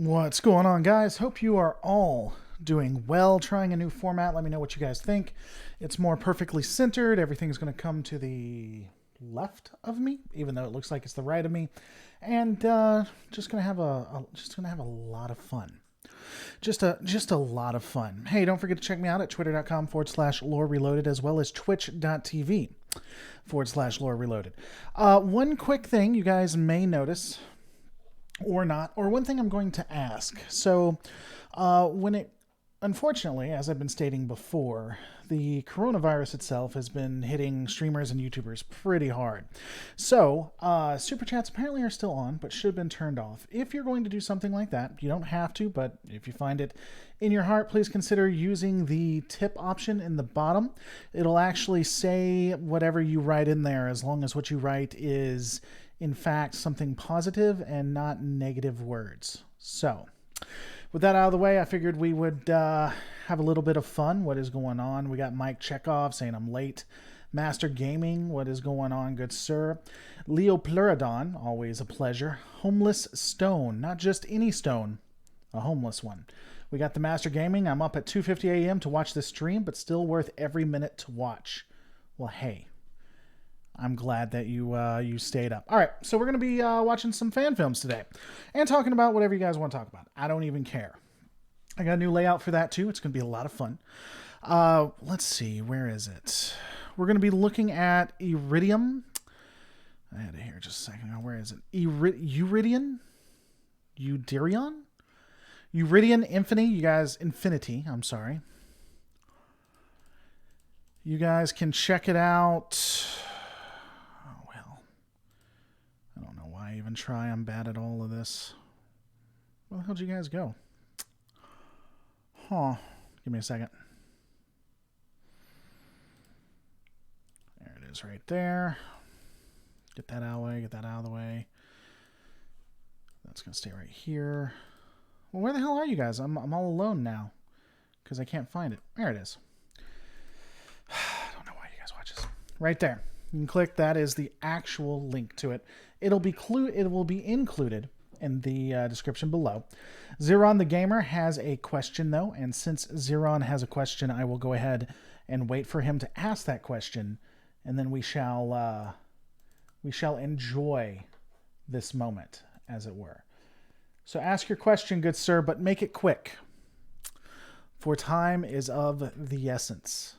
What's going on, guys? Hope you are all doing well, trying a new format. Let me know what you guys think. It's more perfectly centered. Everything's going to come to the left of me, even though it looks like it's the right of me. And just gonna have a lot of fun. Just a lot of fun. Hey, don't forget to check me out at twitter.com/lore reloaded, as well as twitch.tv/lore reloaded. One quick thing you guys may notice, or not, or one thing I'm going to ask. So unfortunately, as I've been stating before, the coronavirus itself has been hitting streamers and YouTubers pretty hard. So super chats apparently are still on, but should have been turned off. If you're going to do something like that, you don't have to, but if you find it in your heart, please consider using the tip option in the bottom. It'll actually say whatever you write in there, as long as what you write is in fact something positive and not negative words. So with that out of the way, I figured we would have a little bit of fun. What is going on? We got Mike Chekhov saying I'm late. Master Gaming, what is going on, good sir? Leo Pleurodon, always a pleasure. Homeless Stone, not just any stone, a homeless one. We got the Master Gaming. I'm up at 2:50 a.m. to watch this stream, but still worth every minute to watch. Well, hey, I'm glad that you stayed up. All right, so we're going to be watching some fan films today and talking about whatever you guys want to talk about. I don't even care. I got a new layout for that, too. It's going to be a lot of fun. Let's see. Where is it? We're going to be looking at Iridium. I had it here just a second ago. Where is it? Uridian? Udirion? Uridian Infinity. I'm sorry. You guys can check it out. I even try. I'm bad at all of this. Where the hell did you guys go? Huh. Give me a second. There it is right there. Get that out of the way. Get that out of the way. That's going to stay right here. Well, where the hell are you guys? I'm all alone now because I can't find it. There it is. I don't know why you guys watch this. Right there. You can click. That is the actual link to it. It will be included in the description below. Zeron the Gamer has a question, though, and since Zeron has a question, I will go ahead and wait for him to ask that question, and then we shall enjoy this moment, as it were. So ask your question, good sir, but make it quick, for time is of the essence.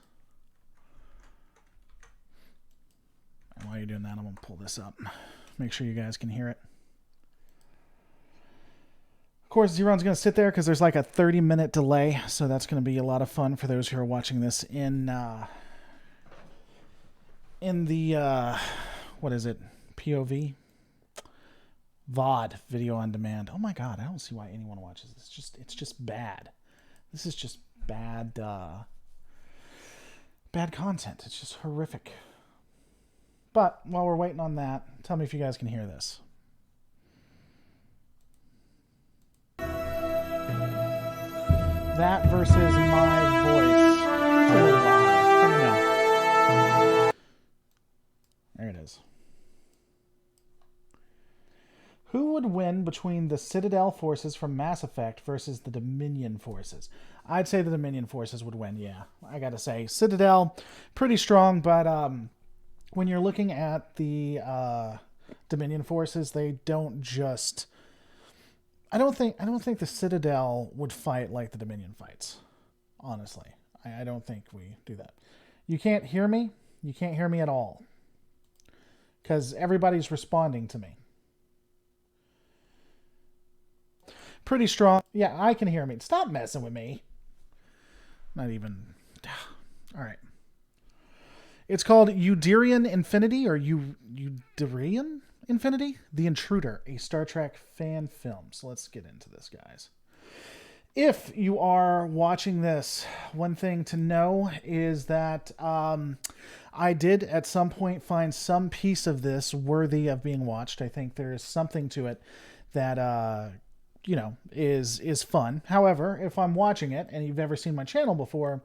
And while you're doing that, I'm going to pull this up. Make sure you guys can hear it. Of course, Zeron's going to sit there because there's like a 30-minute delay, so that's going to be a lot of fun for those who are watching this in the what is it? POV? VOD, video on demand. Oh my god, I don't see why anyone watches this. It's just bad. This is just bad content. It's just horrific. But while we're waiting on that, tell me if you guys can hear this. That versus my voice. Oh, wow. There it is. Who would win between the Citadel forces from Mass Effect versus the Dominion forces? I'd say the Dominion forces would win, yeah. I gotta say, Citadel, pretty strong, but when you're looking at the Dominion forces, they don't just... I don't think the Citadel would fight like the Dominion fights. Honestly, I don't think we do that. You can't hear me. You can't hear me at all because everybody's responding to me. Pretty strong. Yeah, I can hear me. Stop messing with me. Not even. All right. It's called Udirian Infinity, or Udirian Infinity? The Intruder, a Star Trek fan film. So let's get into this, guys. If you are watching this, one thing to know is that I did at some point find some piece of this worthy of being watched. I think there is something to it that is fun. However, if I'm watching it and you've never seen my channel before,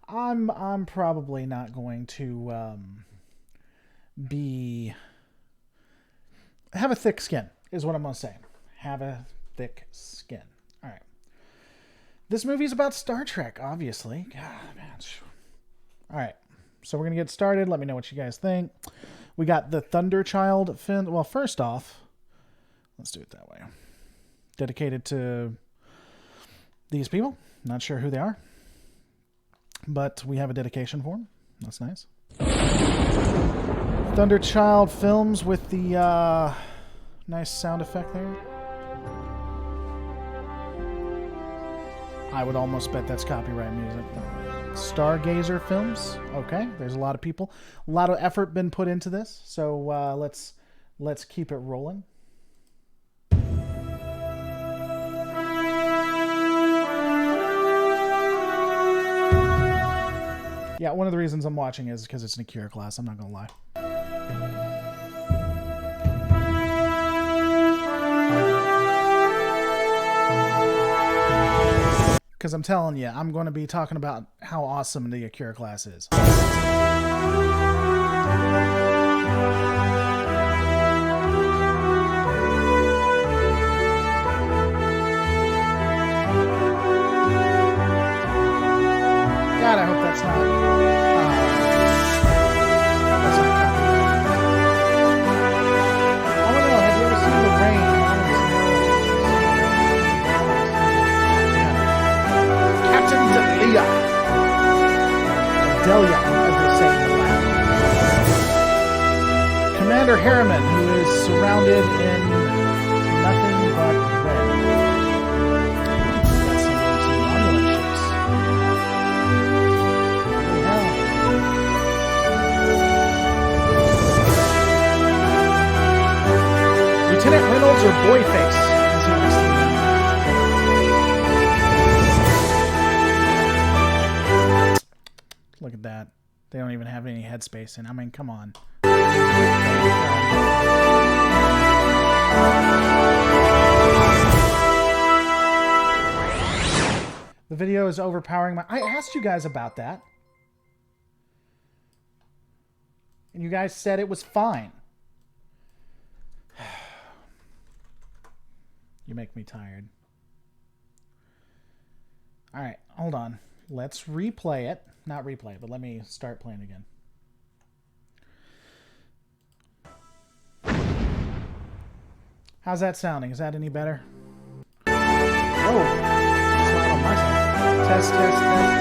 I'm probably not going to have a thick skin, is what I'm going to say. Have a thick skin. All right. This movie's about Star Trek, obviously. God, man. All right. So we're going to get started. Let me know what you guys think. We got the Thunderchild film. Well, first off, let's do it that way. Dedicated to these people. Not sure who they are. But we have a dedication for them. That's nice. Thunderchild Films with the nice sound effect there. I would almost bet that's copyright music. Stargazer Films. Okay, there's a lot of people. A lot of effort been put into this. So let's keep it rolling. Yeah, one of the reasons I'm watching is because it's an Akira class. I'm not going to lie. Because I'm telling you, I'm going to be talking about how awesome the Akira class is. God, I hope that's not copyright. I want to know, have you ever seen The Rain? Captain Delia. Delia, as they say in the Latin. Commander Harriman, who is surrounded in nothing but red. That's some Romulan ships. Lieutenant Reynolds or Boyface? Look at that. They don't even have any headspace in. I mean, come on. The video is overpowering I asked you guys about that. And you guys said it was fine. You make me tired. All right, hold on. Let's replay it. Not replay, but let me start playing again. How's that sounding? Is that any better? Whoa. It's not on my side. Test, test, test.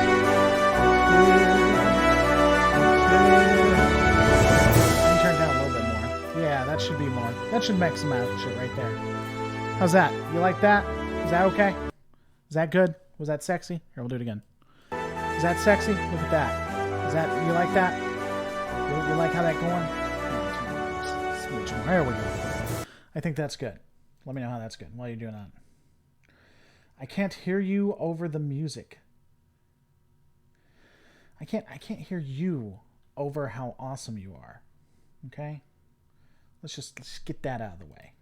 Let me turn it down a little bit more. Yeah, that should be more. That should make some action right there. How's that? You like that? Is that okay? Is that good? Was that sexy? Here, we'll do it again. Is that sexy? Look at that. Is that, you like that? You like how that going? There we go. I think that's good. Let me know how that's good. While you're doing that. I can't hear you over the music. I can't hear you over how awesome you are. Okay? Let's get that out of the way.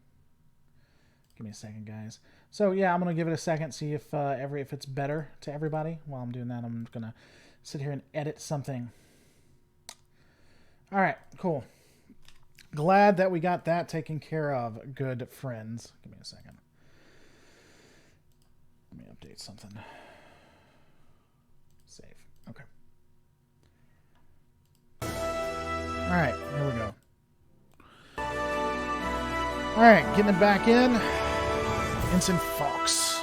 Give me a second, guys. So yeah, I'm gonna give it a second, see if it's better to everybody. While I'm doing that, I'm gonna sit here and edit something. All right, cool. Glad that we got that taken care of, good friends. Give me a second. Let me update something. Save. Okay. All right, here we go. All right, getting it back in. Ensign Fox.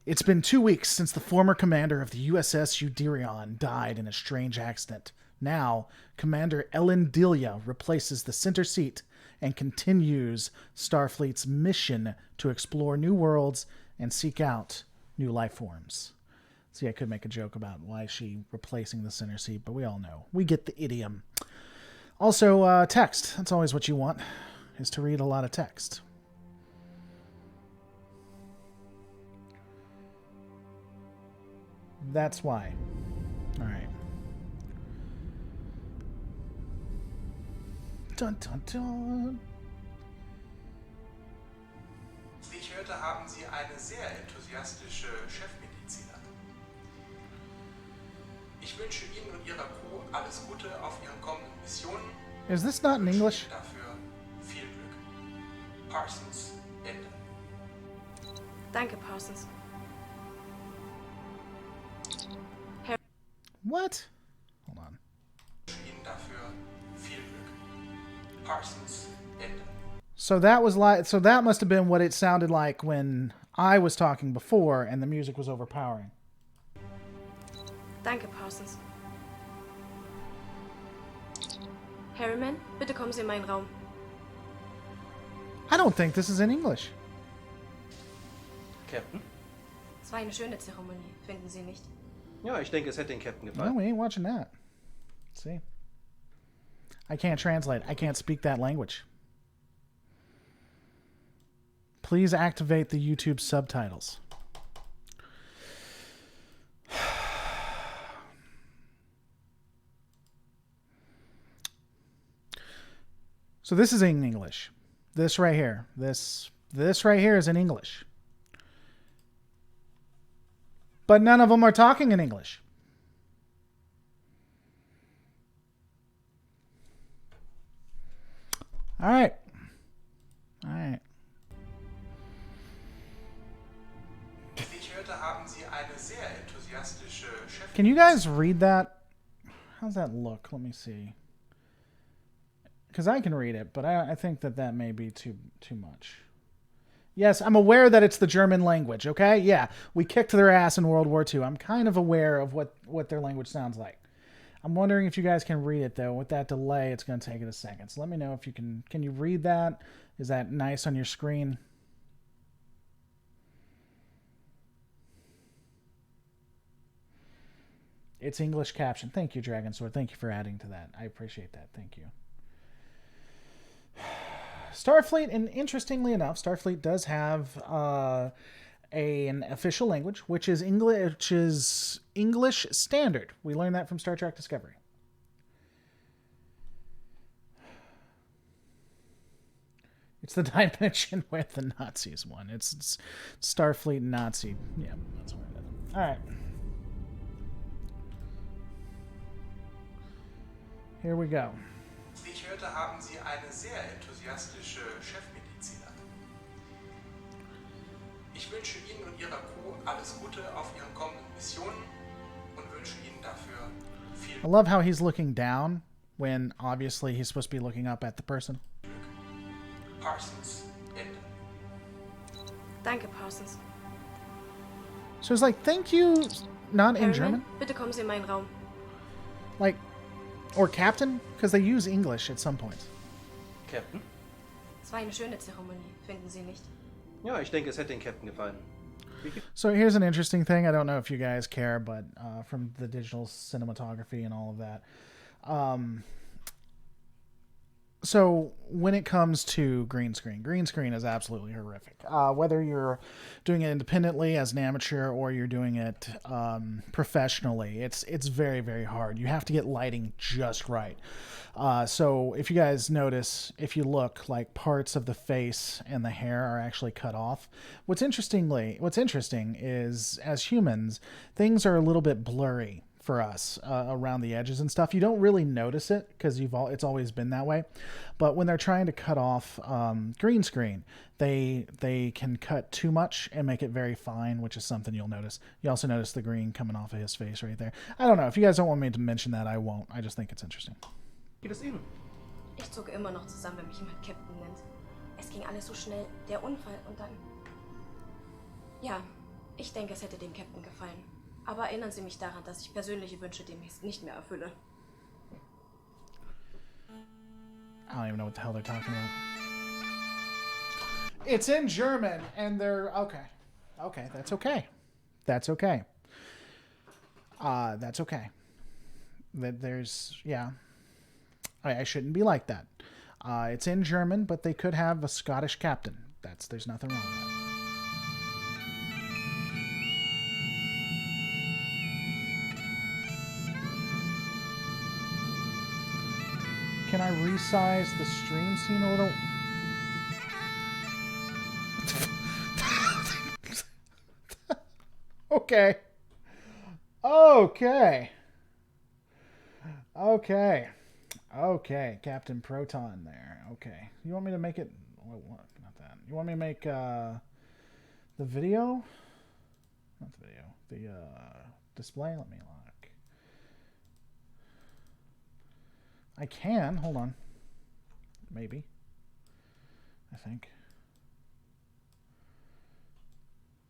It's been 2 weeks since the former commander of the USS Udirion died in a strange accident. Now, Commander Ellen Delia replaces the center seat and continues Starfleet's mission to explore new worlds and seek out new life forms. See, I could make a joke about why is she replacing the center seat, but we all know. We get the idiom. Also, text. That's always what you want, is to read a lot of text. That's why. All right. Dun, dun, dun. Wie ich hörte, haben Sie eine sehr enthusiastische Chefmedizinerin. Ich wünsche Ihnen und Ihrer Crew alles Gute auf Ihren kommenden Missionen. Is this not in English? Dafür Parsons, Ende. Danke, Parsons. What? Hold on. Ich wünsche Ihnen dafür viel Glück. Parsons, Ende. So that was like, so that must have been what it sounded like when I was talking before and the music was overpowering. Danke, Parsons. Harriman, bitte kommen Sie in meinen Raum. I don't think this is in English. Captain? Es war eine schöne Zeremonie, finden Sie nicht? Ja, ich denke, es hätte den Captain No, gefallen. we ain't watching that. See? I can't translate. I can't speak that language. Please activate the YouTube subtitles. So this is in English. This right here. This right here is in English. But none of them are talking in English. All right. All right. Wie ich hörte, haben Sie eine sehr enthusiastische Chefin. Can you guys read that? How's that look? Let me see. Because I can read it, but I think that may be too much. Yes, I'm aware that it's the German language, okay? Yeah, we kicked their ass in World War II. I'm kind of aware of what their language sounds like. I'm wondering if you guys can read it, though. With that delay, it's going to take it a second. So let me know if you can. Can you read that? Is that nice on your screen? It's English caption. Thank you, Dragon Sword. Thank you for adding to that. I appreciate that. Thank you. Starfleet, and interestingly enough, Starfleet does have an official language, which is English Standard. We learned that from Star Trek Discovery. It's the dimension where the Nazis won. It's Starfleet Nazi. Yeah, that's where it is. All right. Here we go. Wie ich hörte, haben Sie eine sehr enthusiastische Chefmedizinerin. Ich wünsche Ihnen und Ihrer Crew alles Gute auf Ihren kommenden Missionen und wünsche Ihnen dafür viel I love how he's looking down when obviously he's supposed to be looking up at the person. Glück. Parsons, Ende. Danke, Parsons. So it's like, thank you, not in Harriman, German. bitte kommen Sie in meinen Raum. Like, or captain, because they use English at some points. Captain? Es war eine schöne Zeremonie, finden Sie nicht? Ja, ich denke, es hätte den Captain gefallen. So here's an interesting thing. I don't know if you guys care, but from the digital cinematography and all of that. So when it comes to green screen is absolutely horrific. Whether you're doing it independently as an amateur or you're doing it professionally, it's very, very hard. You have to get lighting just right. So if you guys notice, if you look, like parts of the face and the hair are actually cut off. What's interesting is, as humans, things are a little bit blurry for us around the edges and stuff. You don't really notice it because it's always been that way. But when they're trying to cut off green screen, they can cut too much and make it very fine, which is something you'll notice. You also notice the green coming off of his face right there. I don't know. If you guys don't want me to mention that, I won't. I just think it's interesting. Geht es Ihnen? Ich zucke immer noch zusammen, wenn mich jemand Captain nennt. Es ging alles so schnell, der Unfall und dann... Ja, ich denke, es hätte dem Captain gefallen. Aber erinnern Sie mich daran, dass ich persönliche Wünsche demnächst nicht mehr erfülle. I don't even know what the hell they're talking about. It's in German, and they're... Okay. Okay, that's okay. That's okay. That's okay. There's... Yeah. I shouldn't be like that. It's in German, but they could have a Scottish captain. There's nothing wrong with that. Can I resize the stream scene a little? Okay. Okay. Okay. Okay. Captain Proton there. Okay. You want me to make it what? Not that. You want me to make the video? Not the video. The display. Let me look. I can. Hold on. Maybe. I think.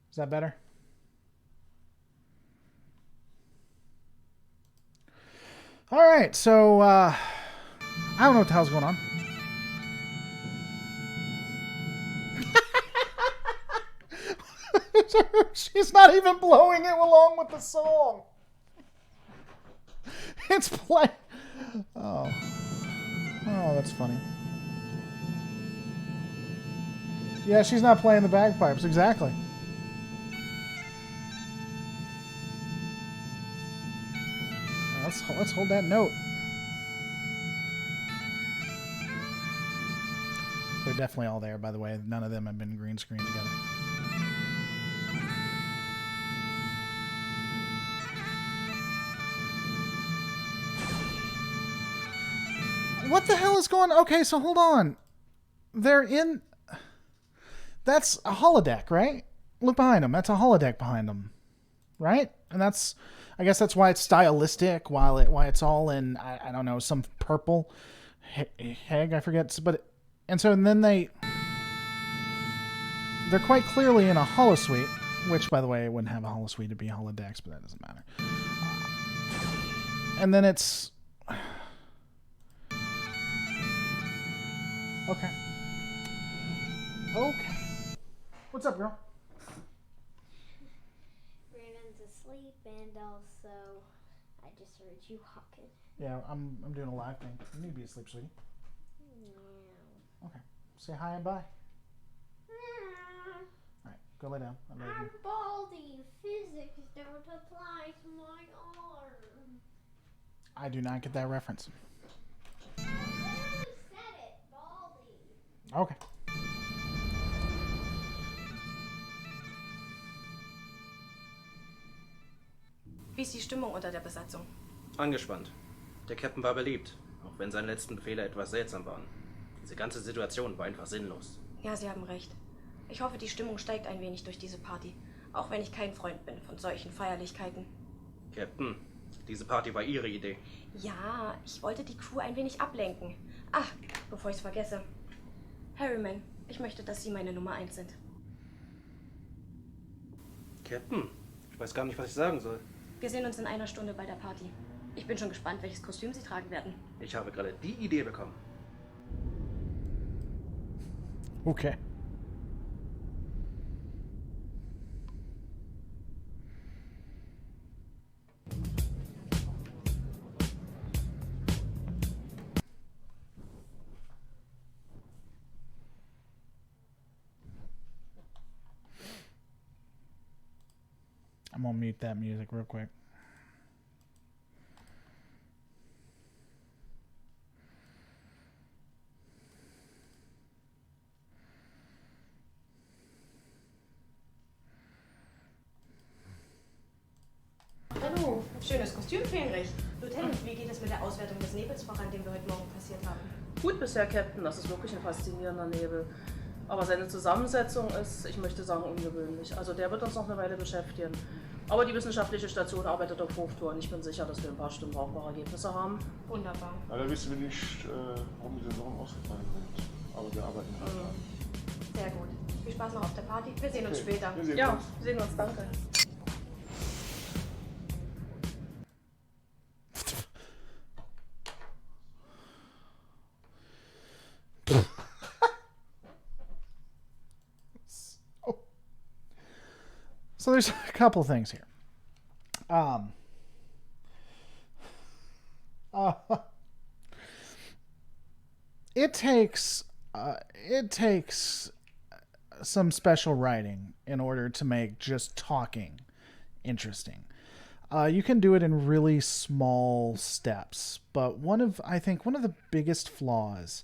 Is that better? All right, so I don't know what the hell's going on. She's not even blowing it along with the song. It's play. Oh, that's funny. Yeah, she's not playing the bagpipes exactly. Let's hold that note. They're definitely all there, by the way. None of them have been green screened together. What the hell is going on? Okay, so hold on. They're in... That's a holodeck, right? Look behind them. That's a holodeck behind them. Right? And that's... I guess that's why it's stylistic, why it's all in, I don't know, some purple heg, I forget. But and then they're quite clearly in a holosuite, which, by the way, it wouldn't have a holosuite to be holodecks, but that doesn't matter. And then it's... Okay. What's up, girl? Asleep, and also I just heard you walking. Yeah, I'm doing a live thing. You need to be asleep, sweetie. No. Okay. Say hi and bye. Alright, go lay down. I'm baldy. Physics don't apply to my arm. I do not get that reference. I literally said it, baldy. Okay. Wie ist die Stimmung unter der Besatzung? Angespannt. Der Captain war beliebt, auch wenn seine letzten Befehle etwas seltsam waren. Diese ganze Situation war einfach sinnlos. Ja, Sie haben recht. Ich hoffe, die Stimmung steigt ein wenig durch diese Party. Auch wenn ich kein Freund bin von solchen Feierlichkeiten. Captain, diese Party war Ihre Idee. Ja, ich wollte die Crew ein wenig ablenken. Ach, bevor ich es vergesse. Harriman, ich möchte, dass Sie meine Nummer 1 sind. Captain, ich weiß gar nicht, was ich sagen soll. Wir sehen uns in einer Stunde bei der Party. Ich bin schon gespannt, welches Kostüm Sie tragen werden. Ich habe gerade die Idee bekommen. Okay. I'm gonna mute that music real quick. Hallo, schönes Kostüm, Fähnrich. Lieutenant, wie geht es mit der Auswertung des Nebels voran, den wir heute Morgen passiert haben? Gut bisher, Captain. Das ist wirklich ein faszinierender Nebel. Aber seine Zusammensetzung ist, ich möchte sagen, ungewöhnlich. Also der wird uns noch eine Weile beschäftigen. Aber die wissenschaftliche Station arbeitet auf Hochtouren. Ich bin sicher, dass wir in ein paar Stunden brauchbare Ergebnisse haben. Wunderbar. Leider wissen wir nicht, warum die Saison ausgefallen sind. Aber wir arbeiten hart dran. Sehr gut. Viel Spaß noch auf der Party. Wir sehen uns später. Wir sehen Ja, uns. wir sehen uns. Danke. So there's a couple things here. It takes some special writing in order to make just talking interesting. You can do it in really small steps, but I think one of the biggest flaws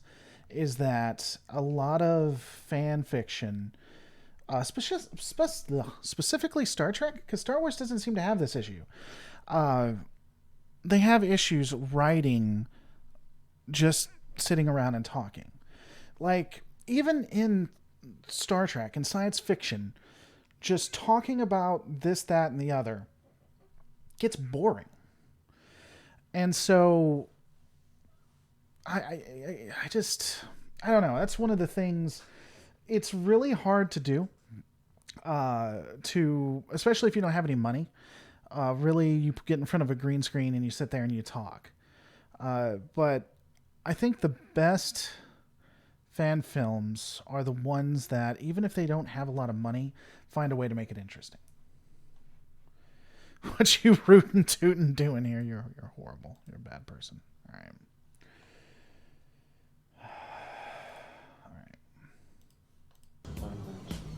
is that a lot of fan fiction, specifically Star Trek, because Star Wars doesn't seem to have this issue. They have issues writing just sitting around and talking. Like, even in Star Trek and science fiction, just talking about this, that, and the other gets boring. And so I don't know. That's one of the things. It's really hard to do, especially if you don't have any money. Really, you get in front of a green screen and you sit there and you talk. But I think the best fan films are the ones that, even if they don't have a lot of money, find a way to make it interesting. What you rootin' tootin' doing here? You're horrible. You're a bad person. All right.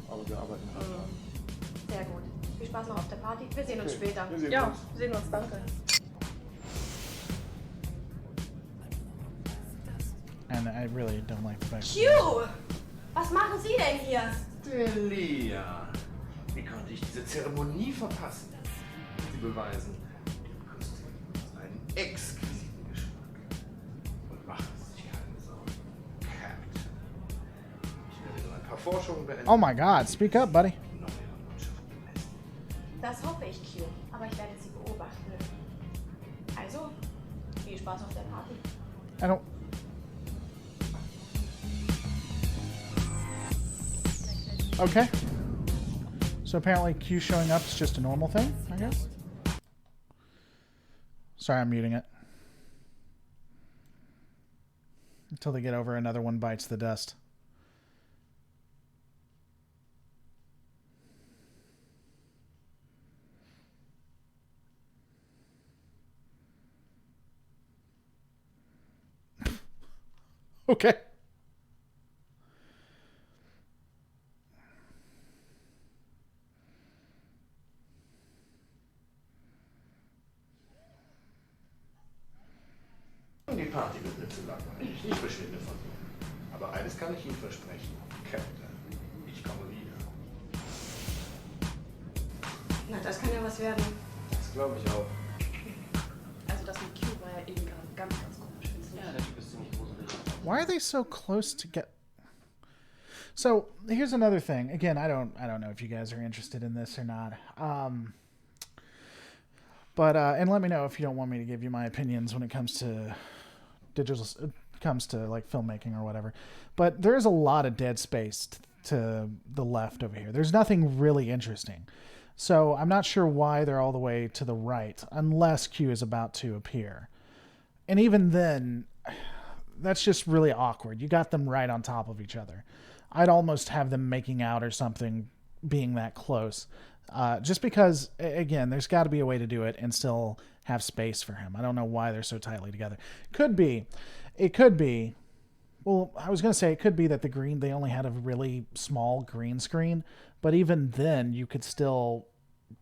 Aber wir arbeiten hart dran. Sehr gut. Viel Spaß noch auf der Party. Wir sehen uns später. Wir sehen Ja, uns. wir sehen uns, danke. And I really don't like the fact. Q! Was machen Sie denn hier? Delia, wie konnte ich diese Zeremonie verpassen? Sie beweisen, du hast einen exquisiten Geschmack. Und machen Sie sich keine Sorgen. Captain. Ich werde nur ein paar Forschungen beenden. Oh my God! Speak up, buddy. Neue Botschaften messen. Das hoffe ich, Q. Aber ich werde Sie beobachten. Also, viel Spaß auf der Party. I don't. Okay. So apparently Q showing up is just a normal thing, I guess. Sorry, I'm muting it. Until they get over another one bites the dust. Okay. Die Party wird mir zu langweilig. Ich verschwinde von hier. Aber eines kann ich Ihnen versprechen. Captain, ich komme wieder. Na, das kann ja was werden. Das glaube ich auch. Also das mit Q war ja eben gerade ganz, ganz komisch. Findest du nicht? Ja, der Typ ist ziemlich gruselig. Why are they so close to get? So here's another thing. Again, I don't know if you guys are interested in this or not. But and let me know if you don't want me to give you my opinions when it comes to like filmmaking or whatever. But there is a lot of dead space to the left over here. There's nothing really interesting. So I'm not sure why they're all the way to the right, unless Q is about to appear. And even then, that's just really awkward. You got them right on top of each other. I'd almost have them making out or something, being that close. Just because, again, there's got to be a way to do it and still have space for him. I don't know why they're so tightly together. It could be. Well, I was going to say it could be that they only had a really small green screen, but even then you could still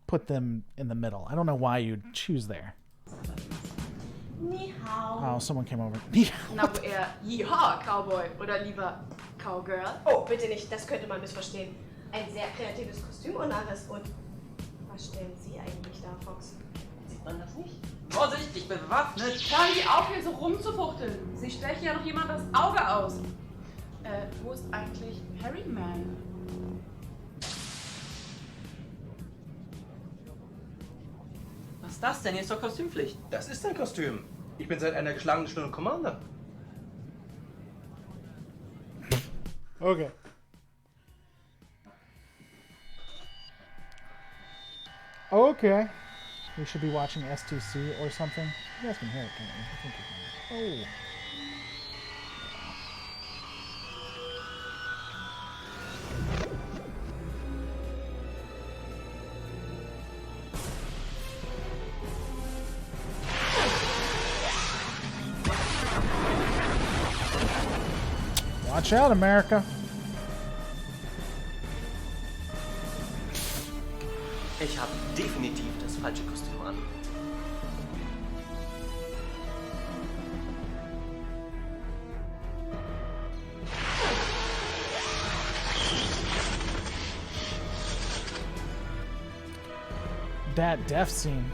put them in the middle. I don't know why you'd choose there. Ni hao. Oh, someone came over. Na, wo eher Yeehaw, Cowboy oder lieber Cowgirl? Oh, bitte nicht. Das könnte man missverstehen. Ein sehr kreatives Kostüm und alles. Und was stellen Sie eigentlich da, Fox? Sieht man das nicht? Vorsicht, ich bin bewaffnet! Hören Sie auf, hier so rumzufuchteln. Sie stechen ja noch jemand das Auge aus. Wo ist eigentlich Harryman? Was ist das denn? Hier ist doch Kostümpflicht. Das ist ein Kostüm. Ich bin seit einer geschlagenen Stunde Commander. Okay. Okay. We should be watching S2C or something. You guys can hear it, can't you? I think you can hear it. Oh. Watch out, America. Ich habe definitiv das falsche Kostüm an. That death scene.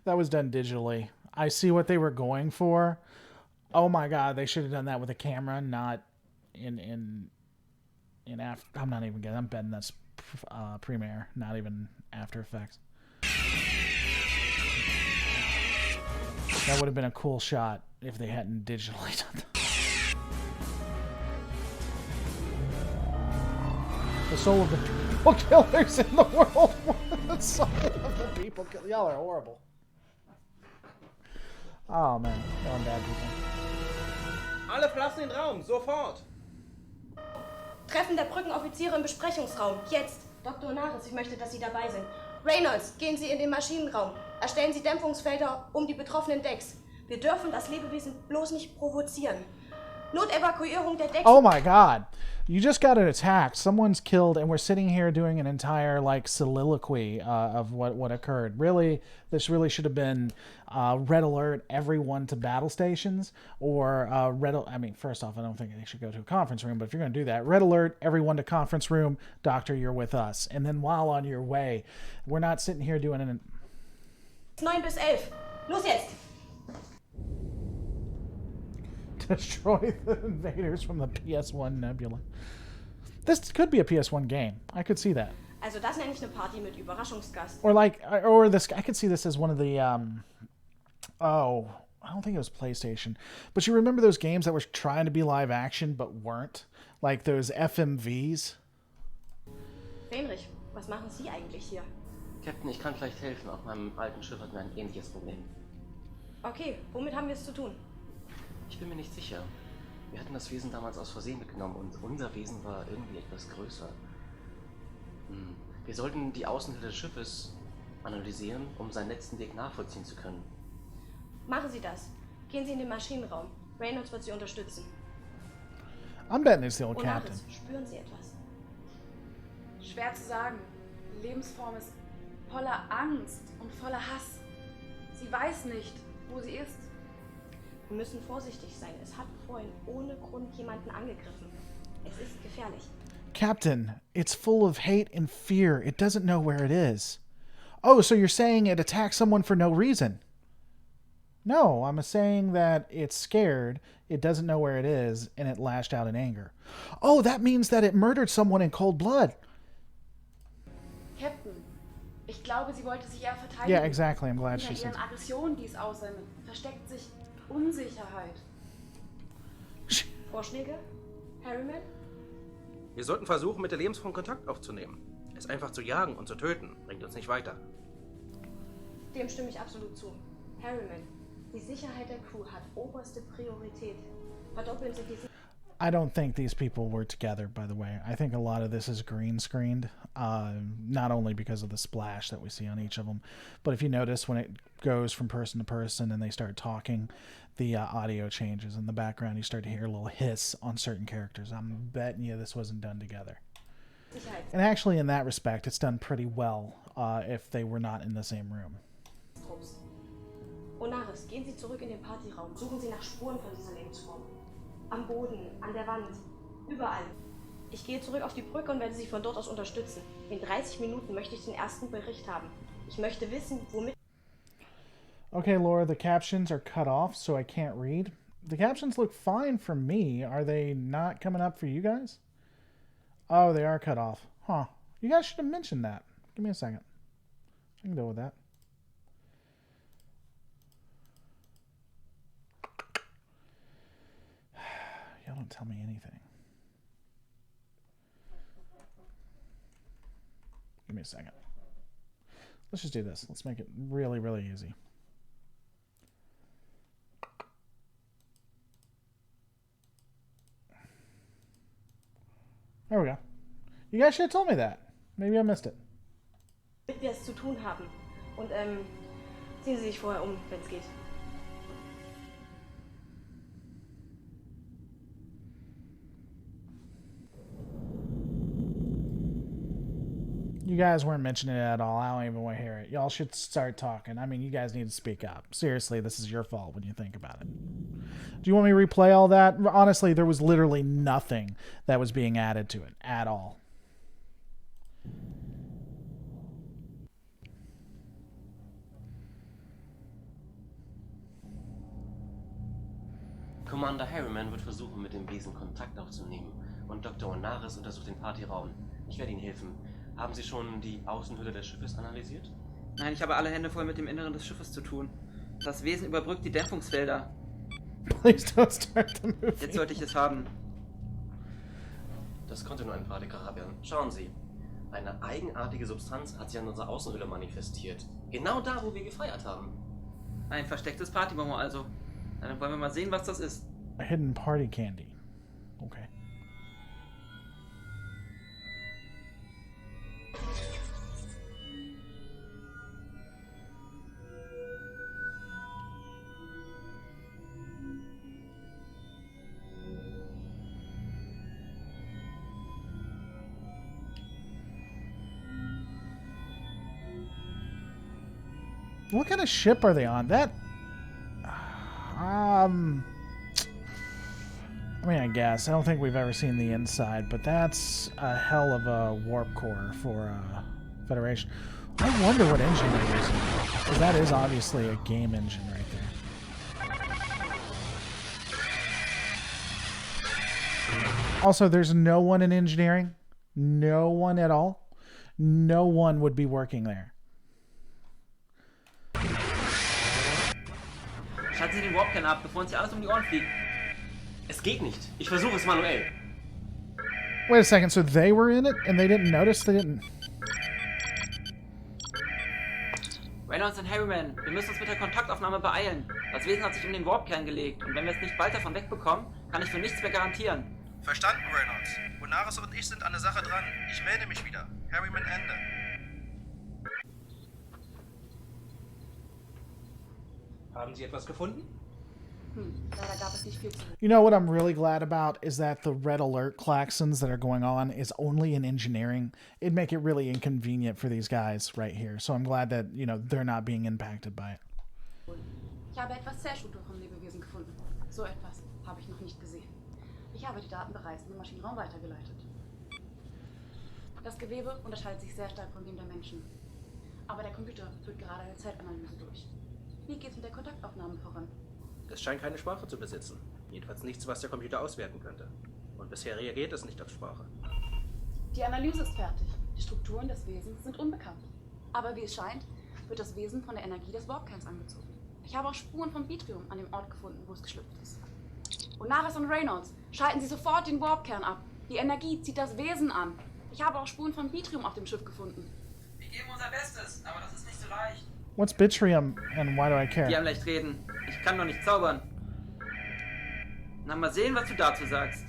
That was done digitally. I see what they were going for. Oh my god, they should have done that with a camera, not in after. I'm not even getting. I'm betting that's Premiere, not even After Effects. That would have been a cool shot if they hadn't digitally done that. The soul of the people killers in the world. The soul of the people killers. Y'all are horrible. Oh man, y'all are bad people. Alle verlassen den Raum, sofort! Treffen der Brückenoffiziere im Besprechungsraum. Jetzt. Dr. Onaris, ich möchte, dass Sie dabei sind. Reynolds, gehen Sie in den Maschinenraum. Erstellen Sie Dämpfungsfelder um die betroffenen Decks. Wir dürfen das Lebewesen bloß nicht provozieren. Notevakuierung der Decks. Oh my god. You just got attacked. Someone's killed, and we're sitting here doing an entire like soliloquy of what occurred. Really, this really should have been red alert everyone to battle stations, or I mean, first off, I don't think they should go to a conference room, but if you're going to do that, red alert everyone to conference room. Doctor, you're with us. And then while on your way, we're not sitting here doing an 9 bis 11. Los jetzt. Destroy the invaders from the PS1 Nebula. This could be a PS1 game. I could see that. Also das nenne ich eine Party mit Überraschungsgast. Or this. I could see this as one of the. Oh, I don't think it was PlayStation, but you remember those games that were trying to be live action but weren't, like those FMVs. Fenrich, was machen Sie eigentlich hier? Captain, ich kann vielleicht helfen. Auf meinem alten Schiff hatten wir ein ähnliches Problem. Okay, womit haben wir es zu tun? Ich bin mir nicht sicher. Wir hatten das Wesen damals aus Versehen mitgenommen und unser Wesen war irgendwie etwas größer. Wir sollten die Außenhülle des Schiffes analysieren, um seinen letzten Weg nachvollziehen zu können. Machen Sie das. Gehen Sie in den Maschinenraum. Reynolds wird Sie unterstützen. I'm betting it's the old captain. Onaris, spüren Sie etwas? Schwer zu sagen. Die Lebensform ist voller Angst und voller Hass. Sie weiß nicht, wo sie ist. Wir müssen vorsichtig sein. Es hat vorhin ohne Grund jemanden angegriffen. Es ist gefährlich. Captain, it's full of hate and fear. It doesn't know where it is. Oh, so you're saying it attacked someone for no reason? No, I'm saying that it's scared, it doesn't know where it is, and it lashed out in anger. Oh, that means that it murdered someone in cold blood. Captain, ich glaube, sie wollte sich eher verteidigen. Yeah, exactly. I'm glad she Hinter said ihren Aggressionen, die es aussendet, versteckt sich Unsicherheit. Vorschläge? Harriman? Wir sollten versuchen, mit der Lebensform Kontakt aufzunehmen. Es einfach zu jagen und zu töten, bringt uns nicht weiter. Dem stimme ich absolut zu. Harriman, die Sicherheit der Crew hat oberste Priorität. Verdoppeln Sie die Sicherheit. I don't think these people were together, by the way. I think a lot of this is green screened, not only because of the splash that we see on each of them, but if you notice when it goes from person to person and they start talking, the audio changes in the background. You start to hear a little hiss on certain characters. I'm betting you this wasn't done together. And actually, in that respect, it's done pretty well if they were not in the same room. Onaris, gehen Sie zurück in den Partyraum. Suchen Sie nach Spuren von dieser Lebensform. Am Boden, an der Wand, überall. Ich gehe zurück auf die Brücke und werde Sie von dort aus unterstützen. In 30 Minuten möchte ich den ersten Bericht haben. Ich möchte wissen, womit... Okay, Laura, the captions are cut off, so I can't read. The captions look fine for me. Are they not coming up for you guys? Oh, they are cut off. Huh. You guys should have mentioned that. Give me a second. I can deal with that. Y'all don't tell me anything. Give me a second. Let's just do this. Let's make it really, really easy. There we go. You guys should have told me that. Maybe I missed it. wir es zu tun haben. Und ziehen Sie sich vorher um, wenn es geht. You guys weren't mentioning it at all. I don't even want to hear it. Y'all should start talking. I mean, you guys need to speak up. Seriously, this is your fault when you think about it. Do you want me to replay all that? Honestly, there was literally nothing that was being added to it at all. Commander Harriman wird versuchen, mit dem Wesen Kontakt aufzunehmen. Und Dr. Onaris untersucht den Partyraum. Ich werde Ihnen helfen. Haben Sie schon die Außenhülle des Schiffes analysiert? Nein, ich habe alle Hände voll mit dem Inneren des Schiffes zu tun. Das Wesen überbrückt die Dämpfungsfelder. Please don't start the movie. Jetzt sollte ich es haben. Das konnte nur ein Radikal werden. Schauen Sie. Eine eigenartige Substanz hat sich an unserer Außenhülle manifestiert. Genau da, wo wir gefeiert haben. Ein verstecktes Partybonbon also. Na, dann wollen wir mal sehen, was das ist. A hidden party candy. Okay. What kind of ship are they on? I mean, I guess. I don't think we've ever seen the inside, but that's a hell of a warp core for Federation. I wonder what engine they're using, because that is obviously a game engine right there. Also, there's no one in engineering. No one at all. No one would be working there. Schalten Sie den Warpkern ab, bevor uns hier alles um die Ohren fliegt. Es geht nicht. Ich versuche es manuell. Wait a second, so they were in it and they didn't notice? They didn't... Reynolds und Harriman, wir müssen uns mit der Kontaktaufnahme beeilen. Das Wesen hat sich um den Warpkern gelegt und wenn wir es nicht bald davon wegbekommen, kann ich für nichts mehr garantieren. Verstanden, Reynolds. Onaris und ich sind an der Sache dran. Ich melde mich wieder. Harriman Ende. Haben Sie etwas gefunden? Leider gab es nicht viel zu. You know what I'm really glad about is that the red alert klaxons that are going on is only in engineering. It'd make it really inconvenient for these guys right here. So I'm glad that, you know, they're not being impacted by it. Ich habe etwas Zählschutz vom Lebewesen gefunden. So etwas habe ich noch nicht gesehen. Ich habe die Daten bereits in den Maschinenraum weitergeleitet. Das Gewebe unterscheidet sich sehr stark von dem der Menschen. Aber der Computer führt gerade eine Zeitanalyse durch. Wie geht's mit der Kontaktaufnahme voran? Es scheint keine Sprache zu besitzen. Jedenfalls nichts, was der Computer auswerten könnte. Und bisher reagiert es nicht auf Sprache. Die Analyse ist fertig. Die Strukturen des Wesens sind unbekannt. Aber wie es scheint, wird das Wesen von der Energie des Warpkerns angezogen. Ich habe auch Spuren von Bitrium an dem Ort gefunden, wo es geschlüpft ist. Onaris und Reynolds, schalten Sie sofort den Warpkern ab. Die Energie zieht das Wesen an. Ich habe auch Spuren von Bitrium auf dem Schiff gefunden. Wir geben unser Bestes, aber das ist nicht so leicht. What's Bitrium and why do I care? Die haben leicht reden. Ich kann doch nicht zaubern. Na, mal sehen, was du dazu sagst.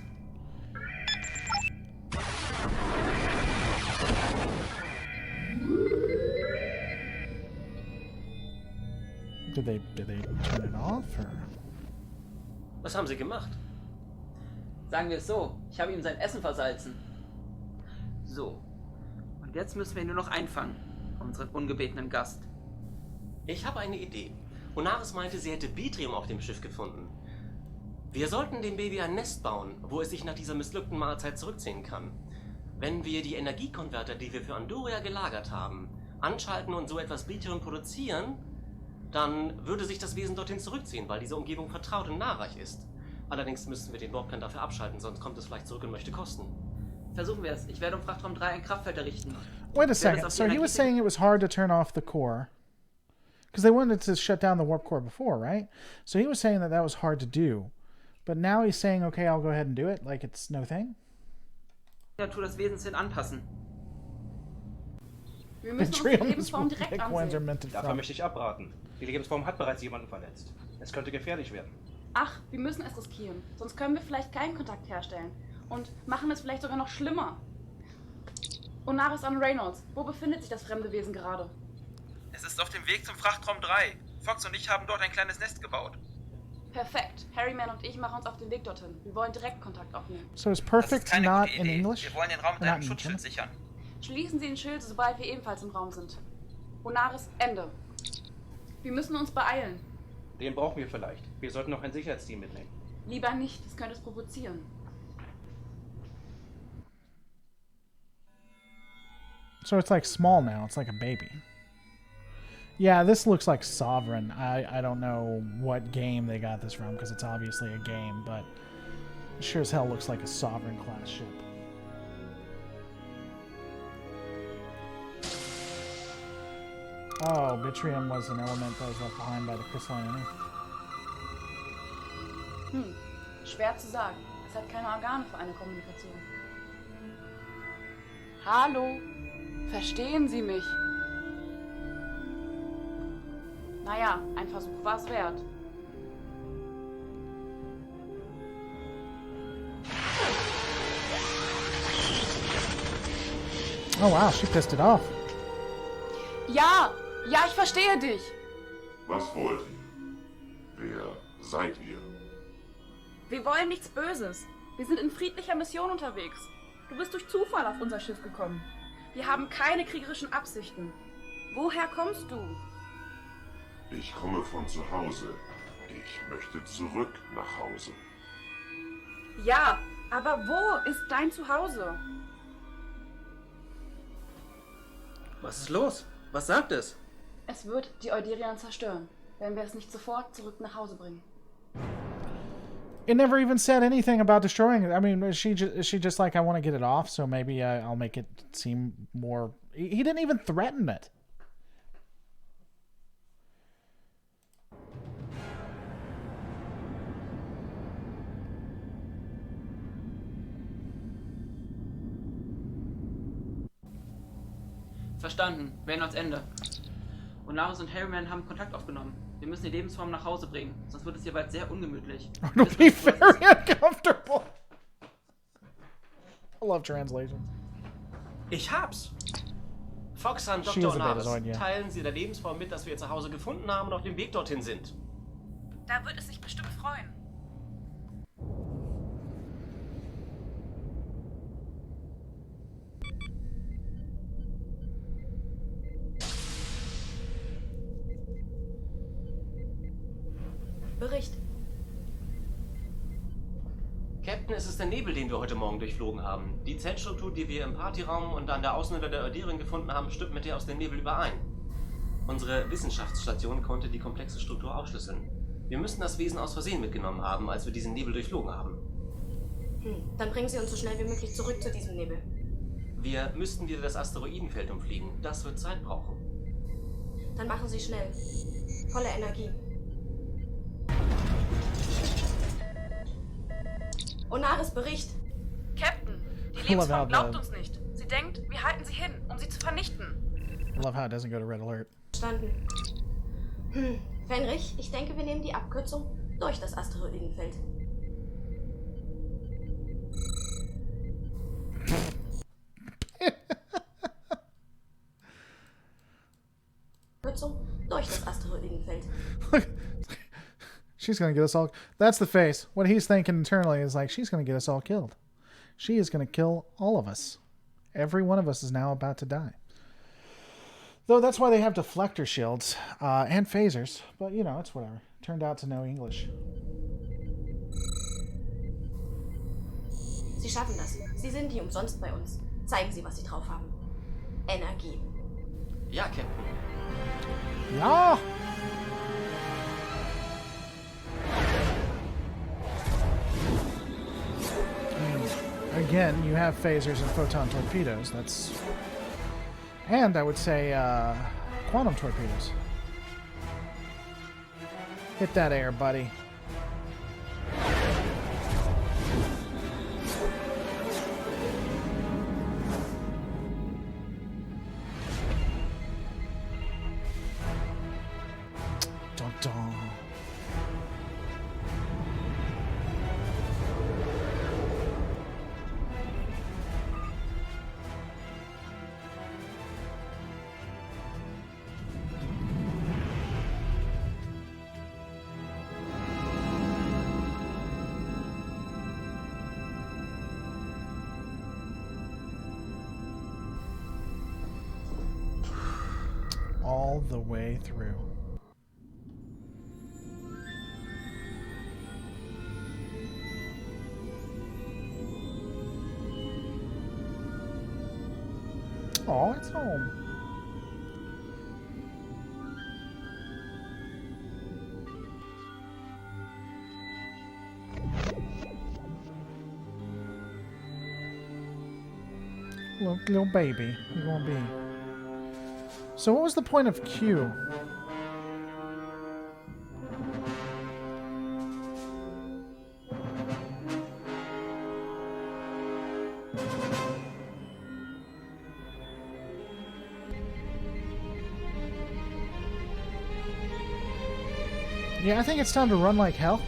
Did they turn it off or? Was haben Sie gemacht? Sagen wir es so, ich habe ihm sein Essen versalzen. So. Und jetzt müssen wir ihn nur noch einfangen. Unseren ungebetenen Gast. Ich habe eine Idee. Onaris meinte, sie hätte Bitrium auf dem Schiff gefunden. Wir sollten dem Baby ein Nest bauen, wo es sich nach dieser missglückten Mahlzeit zurückziehen kann. Wenn wir die Energiekonverter, die wir für Andoria gelagert haben, anschalten und so etwas Bitrium produzieren, dann würde sich das Wesen dorthin zurückziehen, weil diese Umgebung vertraut und nahreich ist. Allerdings müssten wir den Warpkern dafür abschalten, sonst kommt es vielleicht zurück und möchte kosten. Versuchen wir es. Ich werde um Frachtraum 3 ein Kraftfeld errichten. Wait a second. So he was saying it was hard to turn off the core. Because they wanted to shut down the warp core before, right? So he was saying that was hard to do. But now he's saying, okay, I'll go ahead and do it, like it's no thing. Die Natur des Wesens hin anpassen. Wir müssen uns die Lebensform direkt ansehen. Davon möchte ich abraten. Die Lebensform hat bereits jemanden verletzt. Es könnte gefährlich werden. Ach, wir müssen es riskieren. Sonst können wir vielleicht keinen Kontakt herstellen. Und machen es vielleicht sogar noch schlimmer. Onaris und Reynolds, wo befindet sich das fremde Wesen gerade? Es ist auf dem Weg zum Frachtraum 3. Fox und ich haben dort ein kleines Nest gebaut. Perfekt. Harryman und ich machen uns auf den Weg dorthin. Wir wollen direkt Kontakt aufnehmen. So is perfect not in English? Wir wollen den Raum mit einem Schutzschild sichern. Schließen Sie den Schild, sobald wir ebenfalls im Raum sind. Onaris, Ende. Wir müssen uns beeilen. Den brauchen wir vielleicht. Wir sollten noch ein Sicherheitsteam mitnehmen. Lieber nicht, das könnte es provozieren. So it's like small now. It's like a baby. Yeah, this looks like Sovereign. I don't know what game they got this from, because it's obviously a game, but it sure as hell looks like a Sovereign class ship. Oh, Bitrium was an element that was left behind by the crystalline inner. Schwer zu sagen. Es hat keine Organe für eine Kommunikation. Hallo? Verstehen Sie mich? Naja, ein Versuch war es wert. Oh wow, she pissed it off. Ja, ich verstehe dich. Was wollt ihr? Wer seid ihr? Wir wollen nichts Böses. Wir sind in friedlicher Mission unterwegs. Du bist durch Zufall auf unser Schiff gekommen. Wir haben keine kriegerischen Absichten. Woher kommst du? Ich komme von zu Hause. Ich möchte zurück nach Hause. Ja, aber wo ist dein Zuhause? Was ist los? Was sagt es? Es wird die Euderian zerstören, wenn wir es nicht sofort zurück nach Hause bringen. It never even said anything about destroying it. I mean, is she just like, I want to get it off, so maybe I'll make it seem more... He didn't even threaten it. Verstanden. Wir werden ans Ende. Und Laris und Harryman haben Kontakt aufgenommen. Wir müssen die Lebensform nach Hause bringen, sonst wird es hier bald sehr ungemütlich. It'll be very uncomfortable. I love translations. Ich hab's! Foxan, She Dr. is a Onaris, Betazoid, yeah. teilen Sie der Lebensform mit, dass wir ihr Zuhause gefunden haben und auf dem Weg dorthin sind. Da wird es sich bestimmt freuen. Bericht. Captain, es ist der Nebel, den wir heute Morgen durchflogen haben. Die Zellstruktur, die wir im Partyraum und an der Außenhülle der Euderion gefunden haben, stimmt mit der aus dem Nebel überein. Unsere Wissenschaftsstation konnte die komplexe Struktur aufschlüsseln. Wir müssten das Wesen aus Versehen mitgenommen haben, als wir diesen Nebel durchflogen haben. Dann bringen Sie uns so schnell wie möglich zurück zu diesem Nebel. Wir müssten wieder das Asteroidenfeld umfliegen. Das wird Zeit brauchen. Dann machen Sie schnell. Volle Energie. Onaris, Bericht. Captain, die love Lebensform how glaubt the- uns nicht. Sie denkt, wir halten sie hin, um sie zu vernichten. I love how it doesn't go to red alert. Verstanden. Fenrich, ich denke, wir nehmen die Abkürzung durch das Asteroidenfeld. Abkürzung durch das Asteroidenfeld. She's gonna get us all... That's the face. What he's thinking internally is like, she's gonna get us all killed. She is gonna kill all of us. Every one of us is now about to die. Though that's why they have deflector shields and phasers. But, you know, it's whatever. Turned out to know English. Sie schaffen das. Sie sind nie umsonst bei uns. Zeigen Sie, was Sie drauf haben. Energie. Ja, Captain. Ja! Again, you have phasers and photon torpedoes. That's... And I would say quantum torpedoes. Hit that air, buddy. Dun dun. All the way through. Oh, it's home. Little baby. You gonna be. So what was the point of Q? Yeah, I think it's time to run like hell.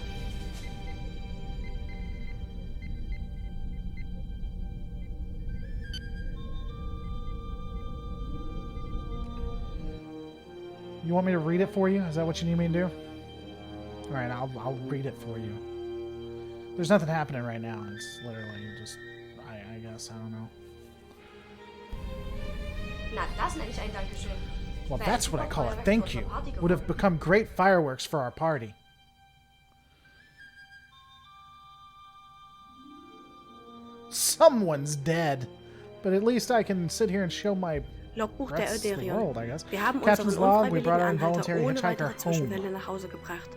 You want me to read it for you? Is that what you need me to do? All right, I'll read it for you. There's nothing happening right now. It's literally just, I guess, I don't know. Na, das nenne ich ein Dankeschön. Well, that's what I call a thank you. Would have become great fireworks for our party. Someone's dead. But at least I can sit here and show my Logbuch der rest of the Euderion. world, I guess. Wir haben Captain's unseren log, we unfreiwilligen brought our Anhalter involuntary ohne hitchhiker weitere home. Zwischenfälle nach Hause gebracht.